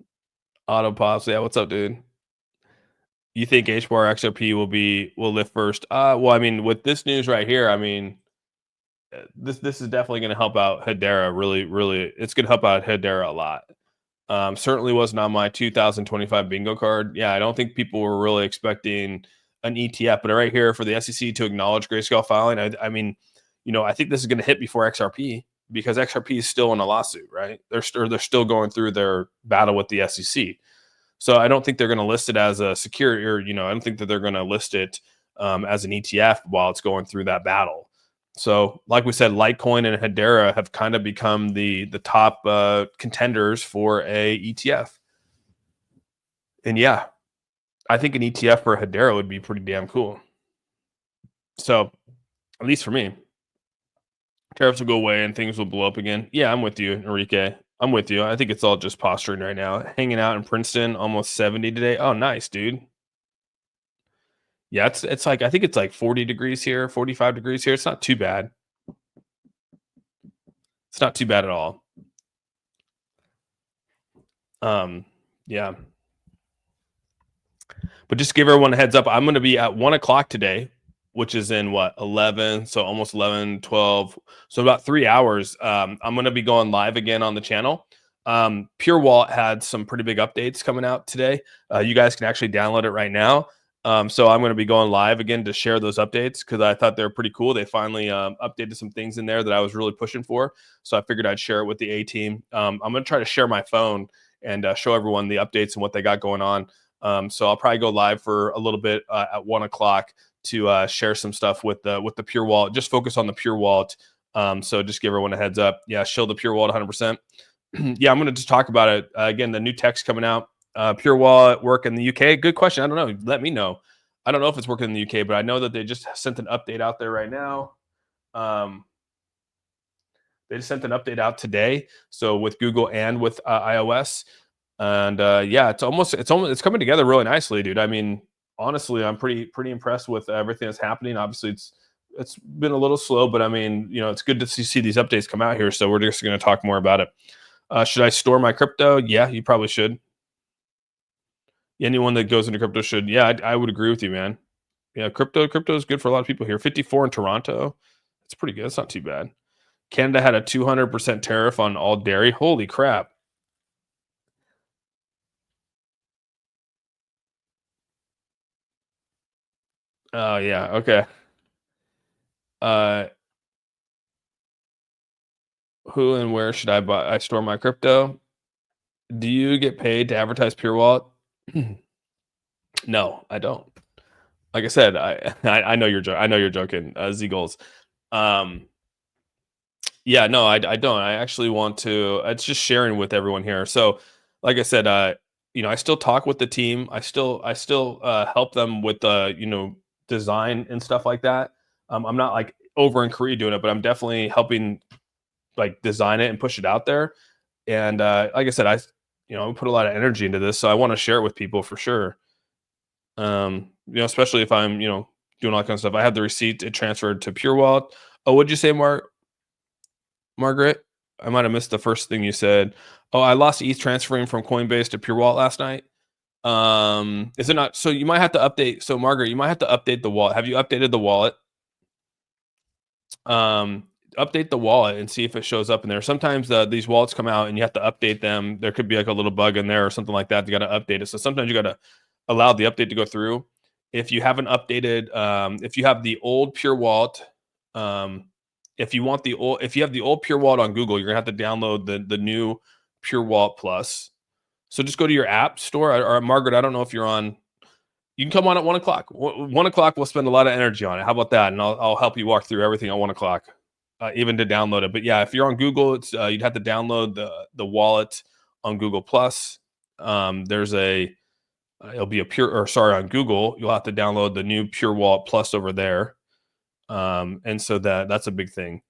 Auto pops. Yeah, what's up, dude? You think H bar XRP will lift first? Well, I mean, with this news right here, I mean, this is definitely going to help out Hedera. Really, really, it's going to help out Hedera a lot. Certainly wasn't on my 2025 bingo card. Yeah, I don't think people were really expecting an ETF, but right here for the SEC to acknowledge grayscale filing, I mean, I think this is going to hit before XRP because XRP is still in a lawsuit, right? They're still going through their battle with the SEC. So I don't think they're going to list it as a security, or I don't think that they're going to list it as an ETF while it's going through that battle. So, like we said, Litecoin and Hedera have kind of become the top contenders for a ETF. And yeah, I think an ETF for Hedera would be pretty damn cool. So, at least for me, tariffs will go away and things will blow up again. Yeah, I'm with you, Enrique. I'm with you. I think it's all just posturing right now. Hanging out in Princeton, almost 70 today. Oh, nice, dude. Yeah, it's like I think it's like 40 degrees here, 45 degrees here. It's not too bad. It's not too bad at all. Yeah. But just give everyone a heads up. I'm going to be at 1:00 today, which is in 11, so almost 11, 12. So about 3 hours. I'm going to be going live again on the channel. Pure Wallet had some pretty big updates coming out today. You guys can actually download it right now. So I'm going to be going live again to share those updates because I thought they were pretty cool. They finally updated some things in there that I was really pushing for. So I figured I'd share it with the A team. I'm going to try to share my phone and show everyone the updates and what they got going on. So I'll probably go live for a little bit at 1:00 to share some stuff with the Pure Wallet. Just focus on the Pure Wallet. So just give everyone a heads up. Yeah, show the Pure Wallet 100%. Yeah, I'm going to just talk about it again. The new tech's coming out. Pure Wallet work in the UK? Good question. I don't know. Let me know. I don't know if it's working in the UK, but I know that they just sent an update out there right now. They just sent an update out today. So with Google and with iOS. And yeah, it's coming together really nicely, dude. I mean, honestly, I'm pretty impressed with everything that's happening. Obviously, it's been a little slow, but I mean, it's good to see these updates come out here. So we're just going to talk more about it. Should I store my crypto? Yeah, you probably should. Anyone that goes into crypto should. Yeah, I would agree with you, man. Yeah, crypto is good for a lot of people here. 54 in Toronto. That's pretty good. That's not too bad. Canada had a 200% tariff on all dairy. Holy crap. Oh, yeah. Okay. Who and where should I store my crypto? Do you get paid to advertise Pure Wallet? No, I don't. Like I said, I know I know you're joking, Z goals. Um, yeah, no, I don't. I actually want to. It's just sharing with everyone here. So, like I said, I still talk with the team. I still help them with design and stuff like that. I'm not like over in Korea doing it, but I'm definitely helping like design it and push it out there. And like I said, I put a lot of energy into this, so I want to share it with people for sure. Especially if I'm doing all that kind of stuff. I have the receipt. It transferred to Pure Wallet. Oh, what'd you say, Margaret? I might have missed the first thing you said. Oh, I lost ETH transferring from Coinbase to Pure Wallet last night. Is it not? So you might have to update. So Margaret, you might have to update the wallet. Have you updated the wallet? Um, Update the wallet and see if it shows up in there. Sometimes these wallets come out and you have to update them. There could be like a little bug in there or something like that. You got to update it. So sometimes you got to allow the update to go through. If you haven't updated, if you have the old Pure Wallet, um, if you have the old Pure Wallet on Google, you're gonna have to download the new Pure Wallet Plus. So just go to your app store. Or Margaret, I don't know if you're on. You can come on at 1 o'clock. 1 o'clock, we'll spend a lot of energy on it. How about that? And I'll help you walk through everything at 1 o'clock, even to download it. But yeah, if you're on Google, it's you'd have to download the wallet on Google Plus. There's a It'll be a pure or sorry on Google. You'll have to download the new Pure Wallet Plus over there. And so that's a big thing.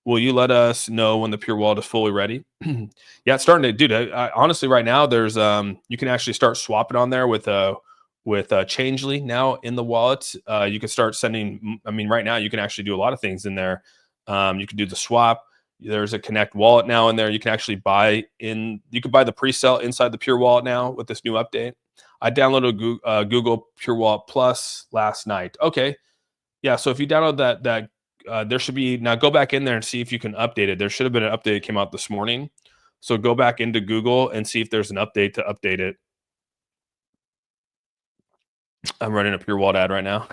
Will you let us know when the Pure Wallet is fully ready? Yeah, it's starting to, dude. Honestly, right now, there's you can actually start swapping on there with Changely now in the wallet. You can start sending. I mean, right now you can actually do a lot of things in there. You can do the swap. There's a Connect wallet now in there. You can actually buy in. You can buy the pre-sale inside the Pure Wallet now with this new update. I downloaded Google Pure Wallet Plus last night. Okay, yeah. So if you download that there should be now go back in there and see if you can update it. There should have been an update that came out this morning. So go back into Google and see if there's an update to update it. I'm running a Pure Wallet ad right now.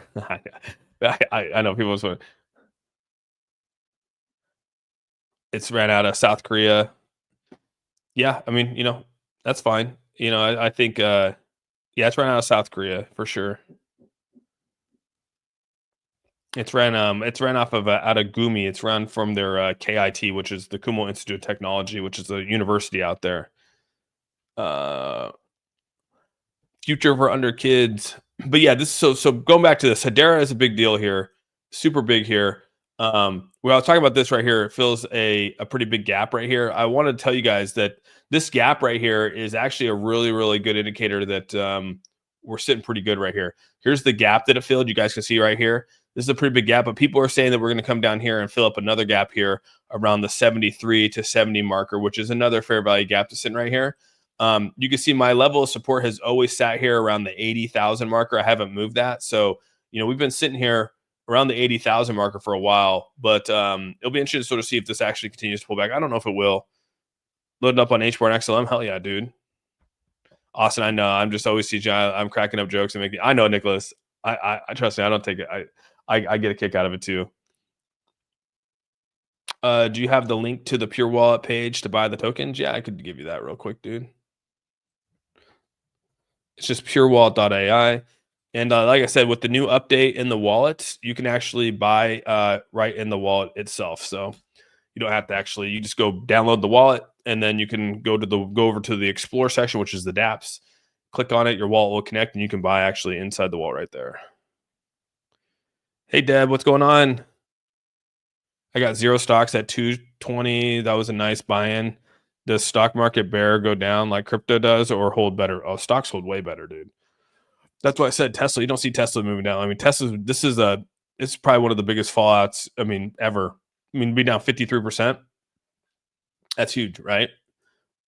I know people. It's ran out of South Korea. Yeah, I mean, that's fine. I think, yeah, it's ran out of South Korea for sure. It's ran off of out of Gumi. It's run from their KIT, which is the Kumo Institute of Technology, which is a university out there. Uh, Future for under kids. But yeah, this so going back to this, Hedera is a big deal here, super big here. Well, I was talking about this right here. It fills a pretty big gap right here. I want to tell you guys that this gap right here is actually a really, really good indicator that we're sitting pretty good right here. Here's the gap that it filled. You guys can see right here. This is a pretty big gap, but people are saying that we're going to come down here and fill up another gap here around the 73 to 70 marker, which is another fair value gap to sit right here. You can see my level of support has always sat here around the 80,000 marker. I haven't moved that. So, we've been sitting here around the 80,000 marker for a while, but it'll be interesting to sort of see if this actually continues to pull back. I don't know if it will. Loading up on H-Bar and XLM. Hell yeah, dude. Austin, I know. I'm just always CGI. I'm cracking up jokes and making. I know, Nicholas. I trust me. I don't take it. I get a kick out of it too. Do you have the link to the Pure Wallet page to buy the tokens? Yeah, I could give you that real quick, dude. It's just purewallet.ai. And like I said, with the new update in the wallet, you can actually buy right in the wallet itself. So you don't have to actually, you just go download the wallet and then you can go over to the explore section, which is the dApps. Click on it, your wallet will connect and you can buy actually inside the wallet right there. Hey Deb, what's going on? I got 0 stocks at 220. That was a nice buy-in. Does stock market bear go down like crypto does or hold better? Oh, stocks hold way better, dude. That's why I said Tesla. You don't see Tesla moving down. I mean, it's probably one of the biggest fallouts, I mean, ever. I mean, be down 53%. That's huge, right?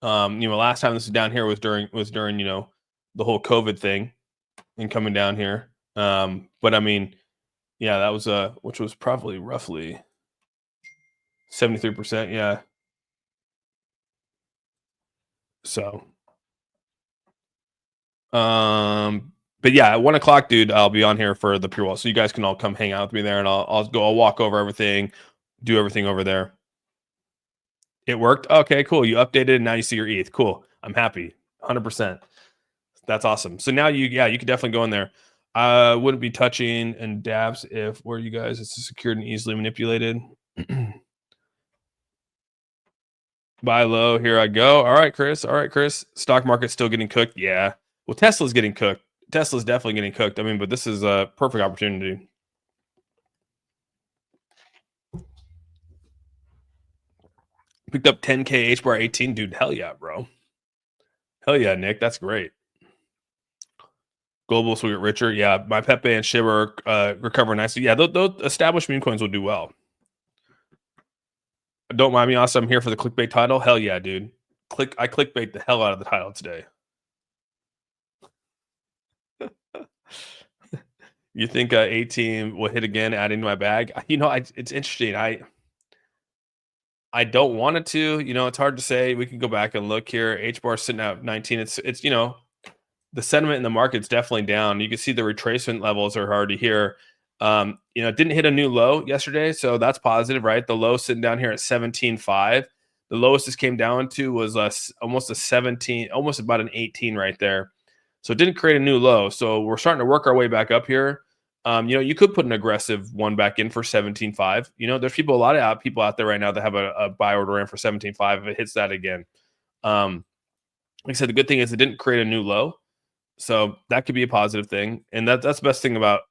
Last time this was down here was during, the whole COVID thing and coming down here. But I mean, yeah, that was which was probably roughly 73%. Yeah. So, but yeah, at 1 o'clock, dude, I'll be on here for the Pure Wallet. So you guys can all come hang out with me there and I'll walk over everything, do everything over there. It worked. Okay, cool. You updated and now you see your ETH. Cool. I'm happy. 100%. That's awesome. So now you can definitely go in there. I wouldn't be touching and dabs if were you guys. It's secured and easily manipulated. Buy low. Here I go. All right, Chris. All right, Chris. Stock market's still getting cooked. Yeah. Well, Tesla's getting cooked. Tesla's definitely getting cooked. I mean, but this is a perfect opportunity. Picked up 10K H bar 18, dude. Hell yeah, bro. Hell yeah, Nick. That's great. Global will get richer. Yeah, my Pepe and Shiba recover nicely. Yeah, those established meme coins will do well. Don't mind me, also. I'm here for the clickbait title. Hell yeah, dude. I clickbait the hell out of the title today. You think 18 will hit again, adding to my bag? You know, it's interesting. I don't want it to. You know, it's hard to say. We can go back and look here. H bar sitting at 19. It's you know, the sentiment in the market's definitely down. You can see the retracement levels are already here. You know, it didn't hit a new low yesterday, so that's positive, right? The low sitting down here at 17.5. The lowest this came down to was almost a 17, almost about an 18 right there. So it didn't create a new low. So we're starting to work our way back up here. You know, you could put an aggressive one back in for 17.5. You know, there's a lot of people out there right now that have a buy order in for 17.5 if it hits that again. Like I said, the good thing is it didn't create a new low. So that could be a positive thing. And that's the best thing about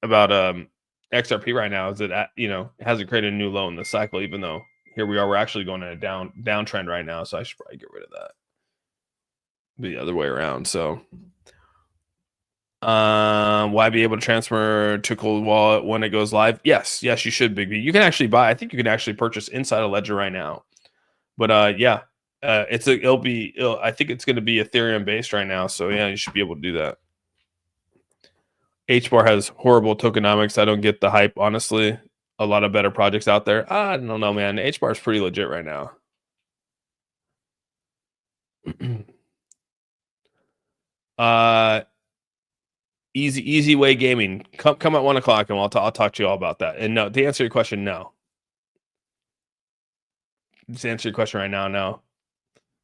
XRP right now is that, you know, it hasn't created a new low in the cycle, even though here we are, we're actually going in a downtrend right now. So I should probably get rid of that. Be the other way around. So why be able to transfer to cold wallet when it goes live? Yes, you should, Big B. You can actually buy. I think you can actually purchase inside a ledger right now. But yeah, I think it's going to be Ethereum based right now. So yeah, you should be able to do that. H bar has horrible tokenomics. I don't get the hype, honestly. A lot of better projects out there. I don't know, man. H bar is pretty legit right now. Easy way gaming. Come at 1 o'clock and I'll talk to you all about that. And no, to answer your question, no. Just answer your question right now, no.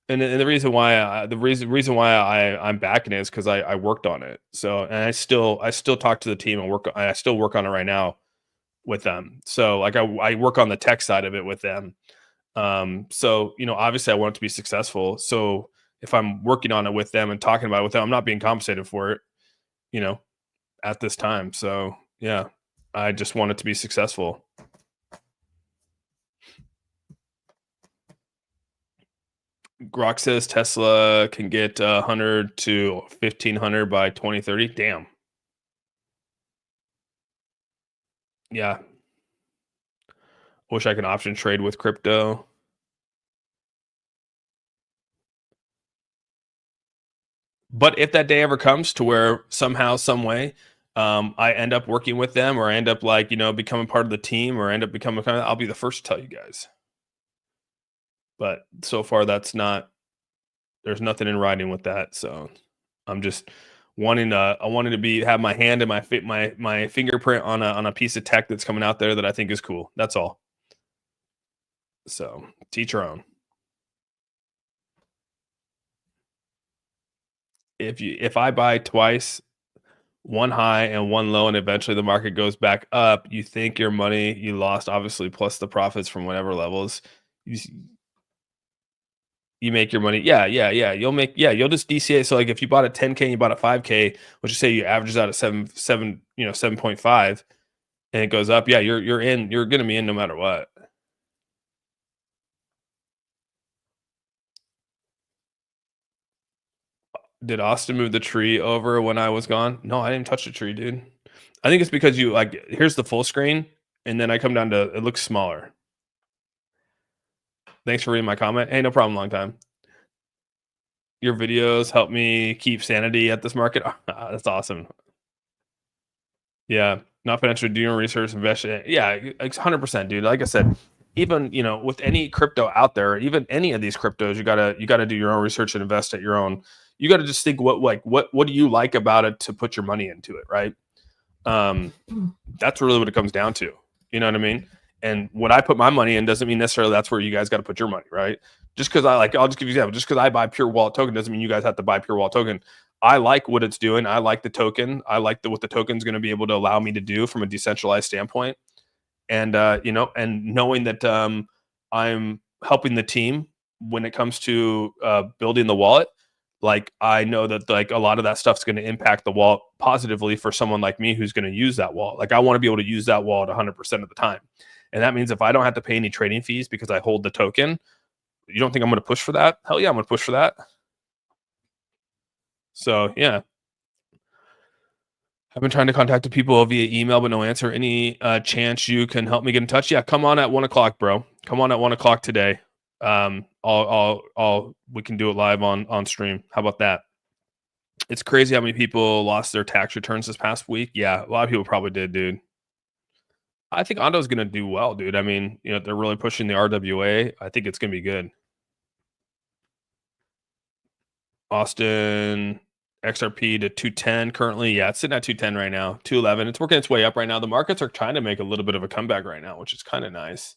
And the reason why I'm backing it is because I worked on it. So and I still talk to the team and I still work on it right now with them. So like I work on the tech side of it with them. So you know, obviously I want it to be successful. So if I'm working on it with them and talking about it with them, I'm not being compensated for it, you know, at this time. So yeah, I just want it to be successful. Grok says Tesla can get 100 to 1,500 by 2030. Damn. Yeah. Wish I could option trade with crypto. But if that day ever comes to where somehow, some way, I end up working with them, or I end up like, you know, becoming part of the team, or end up becoming, I'll be the first to tell you guys. But so far, there's nothing in writing with that. So I'm just wanting to have my hand and my fingerprint on a piece of tech that's coming out there that I think is cool. That's all. So teach your own. If I buy twice, one high and one low, and eventually the market goes back up, you think your money you lost, obviously, plus the profits from whatever levels, you make your money. Yeah. You'll just DCA. So like if you bought at 10K and you bought at 5K, let's just say you averages out at 7.5, and it goes up. Yeah, you're in. You're gonna be in no matter what. Did Austin move the tree over when I was gone? No, I didn't touch the tree, dude. I think it's because you like, here's the full screen, and then I come down to, it looks smaller. Thanks for reading my comment. Hey, no problem, long time. Your videos help me keep sanity at this market. That's awesome. Yeah, not financial, do your research, invest. Yeah, 100%, dude. Like I said, even, you know, with any crypto out there, even any of these cryptos, you gotta do your own research and invest at your own. You got to just think what do you like about it to put your money into it, right? That's really what it comes down to. You know what I mean? And what I put my money in doesn't mean necessarily that's where you guys got to put your money, right? Just because I'll just give you an example. Just because I buy Pure Wallet token doesn't mean you guys have to buy Pure Wallet token. I like what it's doing. I like the token. I like what the token's going to be able to allow me to do from a decentralized standpoint. And and knowing that I'm helping the team when it comes to building the wallet, like I know that like a lot of that stuff's going to impact the wallet positively for someone like me who's going to use that wallet. Like I want to be able to use that wallet 100% of the time, and that means if I don't have to pay any trading fees because I hold the token, you don't think I'm going to push for that? Hell yeah, I'm going to push for that. So yeah, I've been trying to contact the people via email, but no answer. Any chance you can help me get in touch? Yeah, come on at 1:00, bro. Come on at 1:00 today. We can do it live on stream. How about that? It's crazy how many people lost their tax returns this past week. Yeah, a lot of people probably did, dude. I think Ondo's gonna do well, dude. I mean, they're really pushing the RWA. I think it's gonna be good. Austin XRP to 210 currently. Yeah, it's sitting at 210 right now. 211. It's working its way up right now. The markets are trying to make a little bit of a comeback right now, which is kind of nice.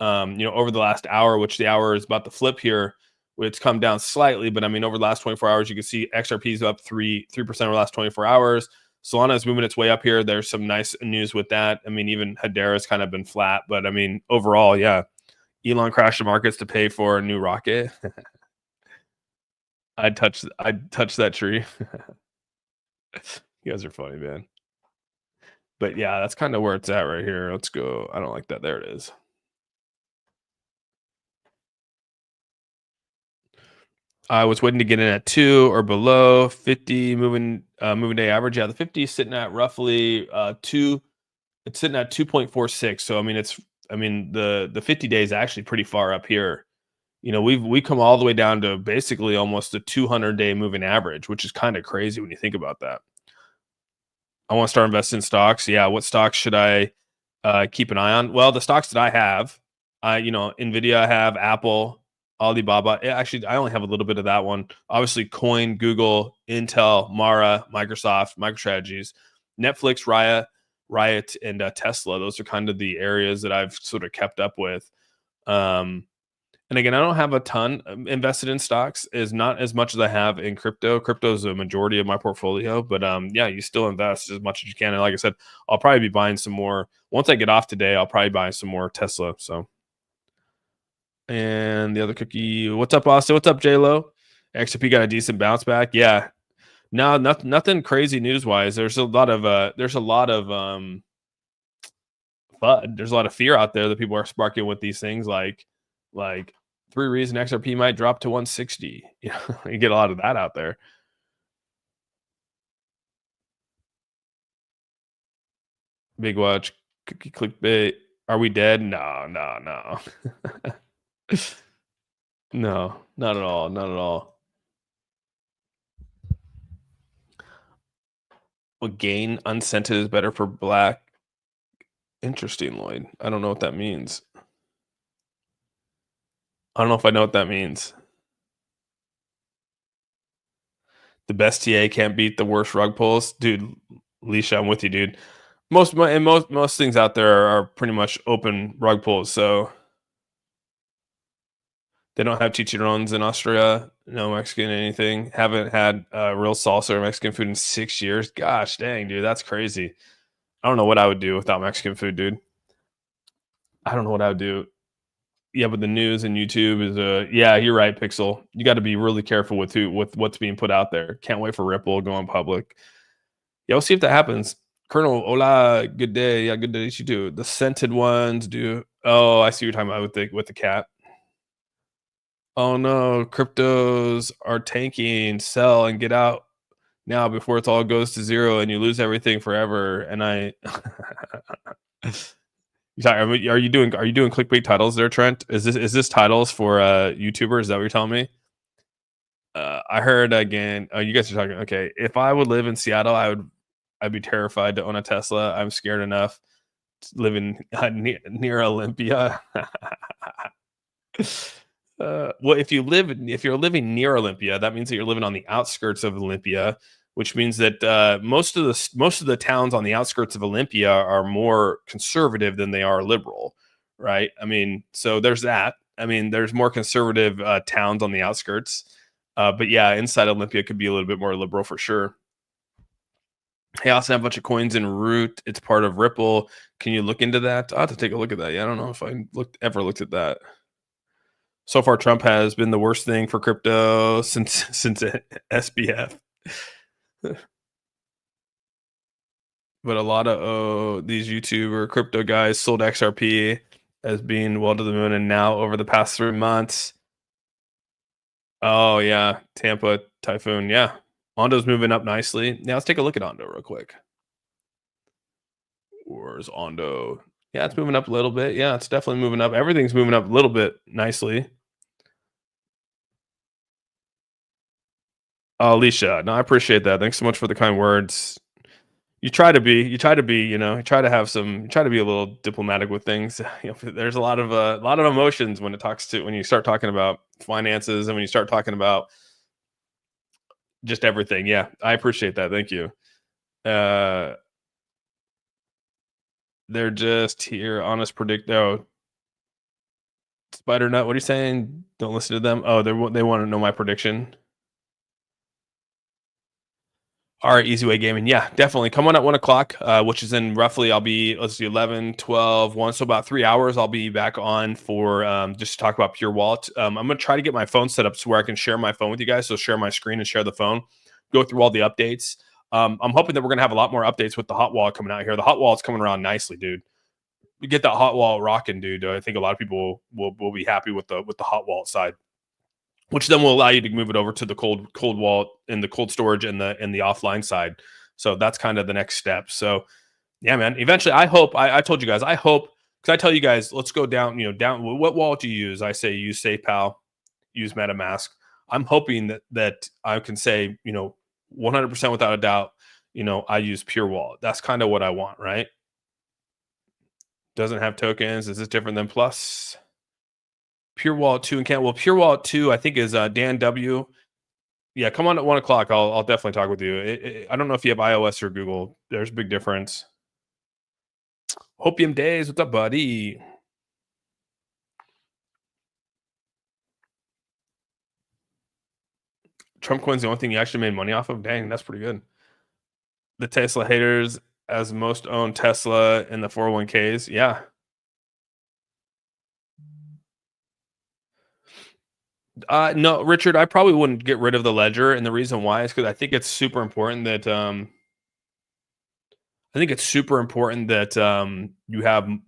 Over the last hour, which the hour is about to flip here, it's come down slightly, but I mean, over the last 24 hours, you can see XRP is up 3% over the last 24 hours. Solana is moving its way up here. There's some nice news with that. I mean, even Hedera's kind of been flat, but I mean, overall, yeah, Elon crashed the markets to pay for a new rocket. I'd touch that tree. You guys are funny, man. But yeah, that's kind of where it's at right here. Let's go. I don't like that. There it is. I was waiting to get in at 2 or below 50 moving day average. Yeah, the 50 is sitting at roughly 2. It's sitting at 2.46. So I mean the 50 days actually pretty far up here. We come all the way down to basically almost a 200-day moving average, which is kind of crazy when you think about that. I want to start investing in stocks. Yeah, what stocks should I keep an eye on? Well, the stocks that I have, Nvidia, I have Apple, Alibaba. Actually, I only have a little bit of that one. Obviously, Coin, Google, Intel, Mara, Microsoft, MicroStrategies, Netflix, Riot, and Tesla. Those are kind of the areas that I've sort of kept up with. And again, I don't have a ton invested in stocks, is not as much as I have in crypto. Crypto is a majority of my portfolio, but yeah, you still invest as much as you can. And like I said, I'll probably be buying some more. Once I get off today, I'll probably buy some more Tesla. So, and the other cookie, what's up, Austin? What's up, J-Lo? XRP got a decent bounce back. Yeah, no, nothing crazy news wise. There's a lot of FUD. There's a lot of fear out there that people are sparking with these things like 3 reasons XRP might drop to 160. You get a lot of that out there. Big watch, cookie clickbait. Are we dead? No. No, not at all. Not at all. Well, gain unscented is better for black. Interesting, Lloyd. I don't know what that means. I don't know if I know what that means. The best TA can't beat the worst rug pulls, dude. Leisha, I'm with you, dude. Most things out there are pretty much open rug pulls, so they don't have chicharrones in Austria. No Mexican anything. Haven't had real salsa or Mexican food in 6 years. Gosh dang, dude, that's crazy. I don't know what I would do without Mexican food, dude. I don't know what I would do. Yeah, but the news and YouTube is yeah, you're right, Pixel. You got to be really careful with what's being put out there. Can't wait for Ripple going public. Yeah, we'll see if that happens. Colonel, hola, good day. Yeah, good day to you too. The scented ones do. Oh, I see what you're talking about with the cat. Oh no, cryptos are tanking. Sell and get out now before it all goes to zero and you lose everything forever. And I are you doing clickbait titles there, Trent? Is this titles for YouTubers? Is that what you're telling me? I heard again. Oh, you guys are talking. Okay, if I would live in Seattle, I'd be terrified to own a Tesla. I'm scared enough living near Olympia. Well, if you're living near Olympia, that means that you're living on the outskirts of Olympia, which means that most of the towns on the outskirts of Olympia are more conservative than they are liberal, right? I mean, so there's that. I mean, there's more conservative towns on the outskirts. But yeah, inside Olympia could be a little bit more liberal for sure. Hey, I also have a bunch of coins in Root. It's part of Ripple. Can you look into that? I'll have to take a look at that. Yeah, I don't know if I ever looked at that. So far, Trump has been the worst thing for crypto since SBF. But a lot of these YouTuber crypto guys sold XRP as being well to the moon, and now over the past 3 months, oh yeah, Tampa typhoon, yeah, Ondo's moving up nicely. Now let's take a look at Ondo real quick. Where's Ondo? Yeah, it's moving up a little bit. Yeah, it's definitely moving up. Everything's moving up a little bit nicely. Oh, Alicia, no, I appreciate that. Thanks so much for the kind words. You try to have some, you try to be a little diplomatic with things. There's a lot of emotions when you start talking about finances and when you start talking about just everything. Yeah, I appreciate that. Thank you. Uh, they're just here. Honest predict. Oh, Spider Nut. What are you saying? Don't listen to them. Oh, they want to know my prediction. All right, Easy Way Gaming. Yeah, definitely. Come on at 1 o'clock, which is in roughly, I'll be, let's see, 11, 12, 1. So about 3 hours, I'll be back on for just to talk about Pure Wallet. I'm going to try to get my phone set up so where I can share my phone with you guys. So share my screen and share the phone, go through all the updates. I'm hoping that we're going to have a lot more updates with the hot wallet coming out here. The hot wallet's coming around nicely, dude. We get that hot wallet rocking, dude. I think a lot of people will be happy with the hot wallet side, which then will allow you to move it over to the cold wallet and the cold storage and the offline side. So that's kind of the next step. So yeah, man. Eventually, I hope I told you guys. I hope because I tell you guys, let's go down. Down. What wallet do you use? I say use SafePal, use MetaMask. I'm hoping that I can say 100% without a doubt. I use Pure Wallet. That's kind of what I want, right? Doesn't have tokens. Is this different than Plus? Pure Wallet 2 and can't. Well, Pure Wallet 2, I think is Dan W. Yeah, come on at 1 o'clock. I'll definitely talk with you. I don't know if you have iOS or Google. There's a big difference. Hopium Days, what's up, buddy? Trump coin's the only thing you actually made money off of. Dang, that's pretty good. The Tesla haters, as most own Tesla in the 401ks. Yeah. No, Richard, I probably wouldn't get rid of the ledger, and the reason why is because I think it's super important that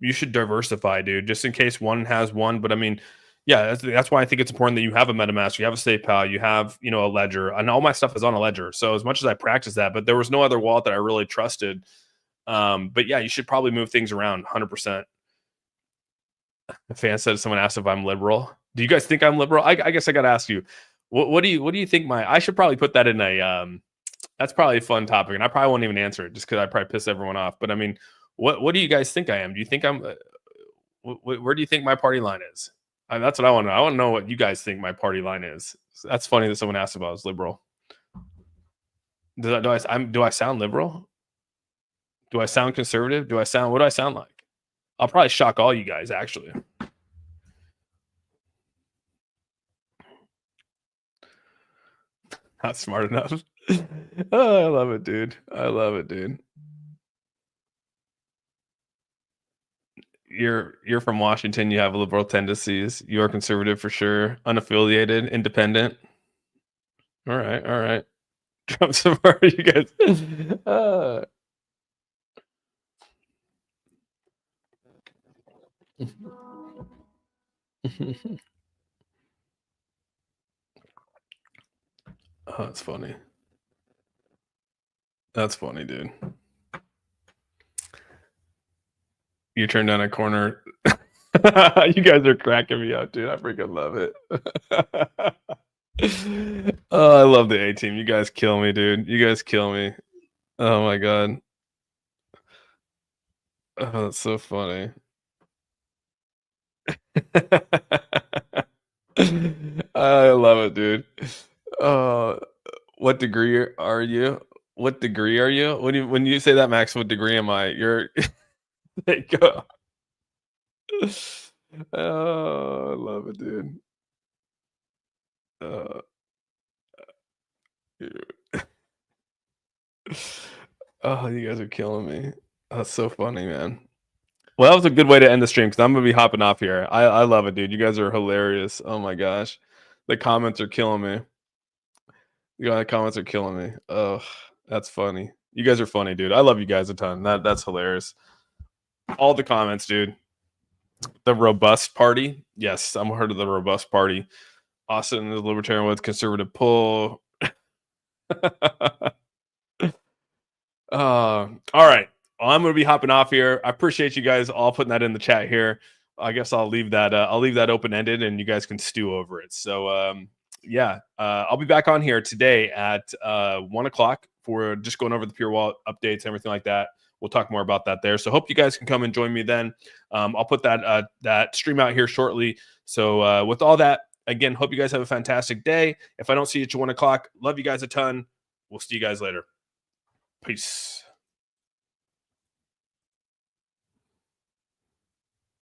you should diversify, dude, just in case one has one. But I mean, yeah, that's why I think it's important that you have a MetaMask, you have a SafePal, you have a ledger, and all my stuff is on a ledger. So as much as I practice that, but there was no other wallet that I really trusted. But yeah, you should probably move things around 100%. A fan said someone asked if I'm liberal. Do you guys think I'm liberal? I guess I got to ask you, what do you think I should probably put that in a that's probably a fun topic, and I probably won't even answer it just because I probably piss everyone off. But I mean, what do you guys think I am? Do you think I'm? Where do you think my party line is? That's what I want to know. I want to know what you guys think my party line is. So that's funny that someone asked if I was liberal. Do I sound liberal? Do I sound conservative? What do I sound like? I'll probably shock all you guys, actually. Not smart enough. Oh, I love it, dude. I love it, dude. You're from Washington. You have liberal tendencies. You are conservative for sure. Unaffiliated, independent. All right, all right. Trump supporter, you guys. Uh, oh, that's funny. That's funny, dude. You turned down a corner. You guys are cracking me out, dude. I freaking love it. Oh, I love the A team. You guys kill me, dude. You guys kill me. Oh my god. Oh, that's so funny. I love it, dude. Uh, what degree are you? What degree are you? When you say that, Max, what degree am I? You're there you go. Oh, I love it, dude. Uh, Oh, you guys are killing me. That's so funny, man. Well, that was a good way to end the stream because I'm gonna be hopping off here. I love it, dude. You guys are hilarious. Oh my gosh, the comments are killing me. The comments are killing me. Oh, that's funny. You guys are funny, dude. I love you guys a ton. That's hilarious. All the comments, dude. The robust party. Yes, I'm heard of the robust party. Austin is libertarian with conservative pull. All right. Well, I'm going to be hopping off here. I appreciate you guys all putting that in the chat here. I guess I'll leave that. I'll leave that open ended, and you guys can stew over it. So, yeah, I'll be back on here today at 1 o'clock for just going over the Pure Wallet updates and everything like that. We'll talk more about that there. So, hope you guys can come and join me then. I'll put that stream out here shortly. So, with all that, again, hope you guys have a fantastic day. If I don't see you at 1 o'clock, love you guys a ton. We'll see you guys later. Peace.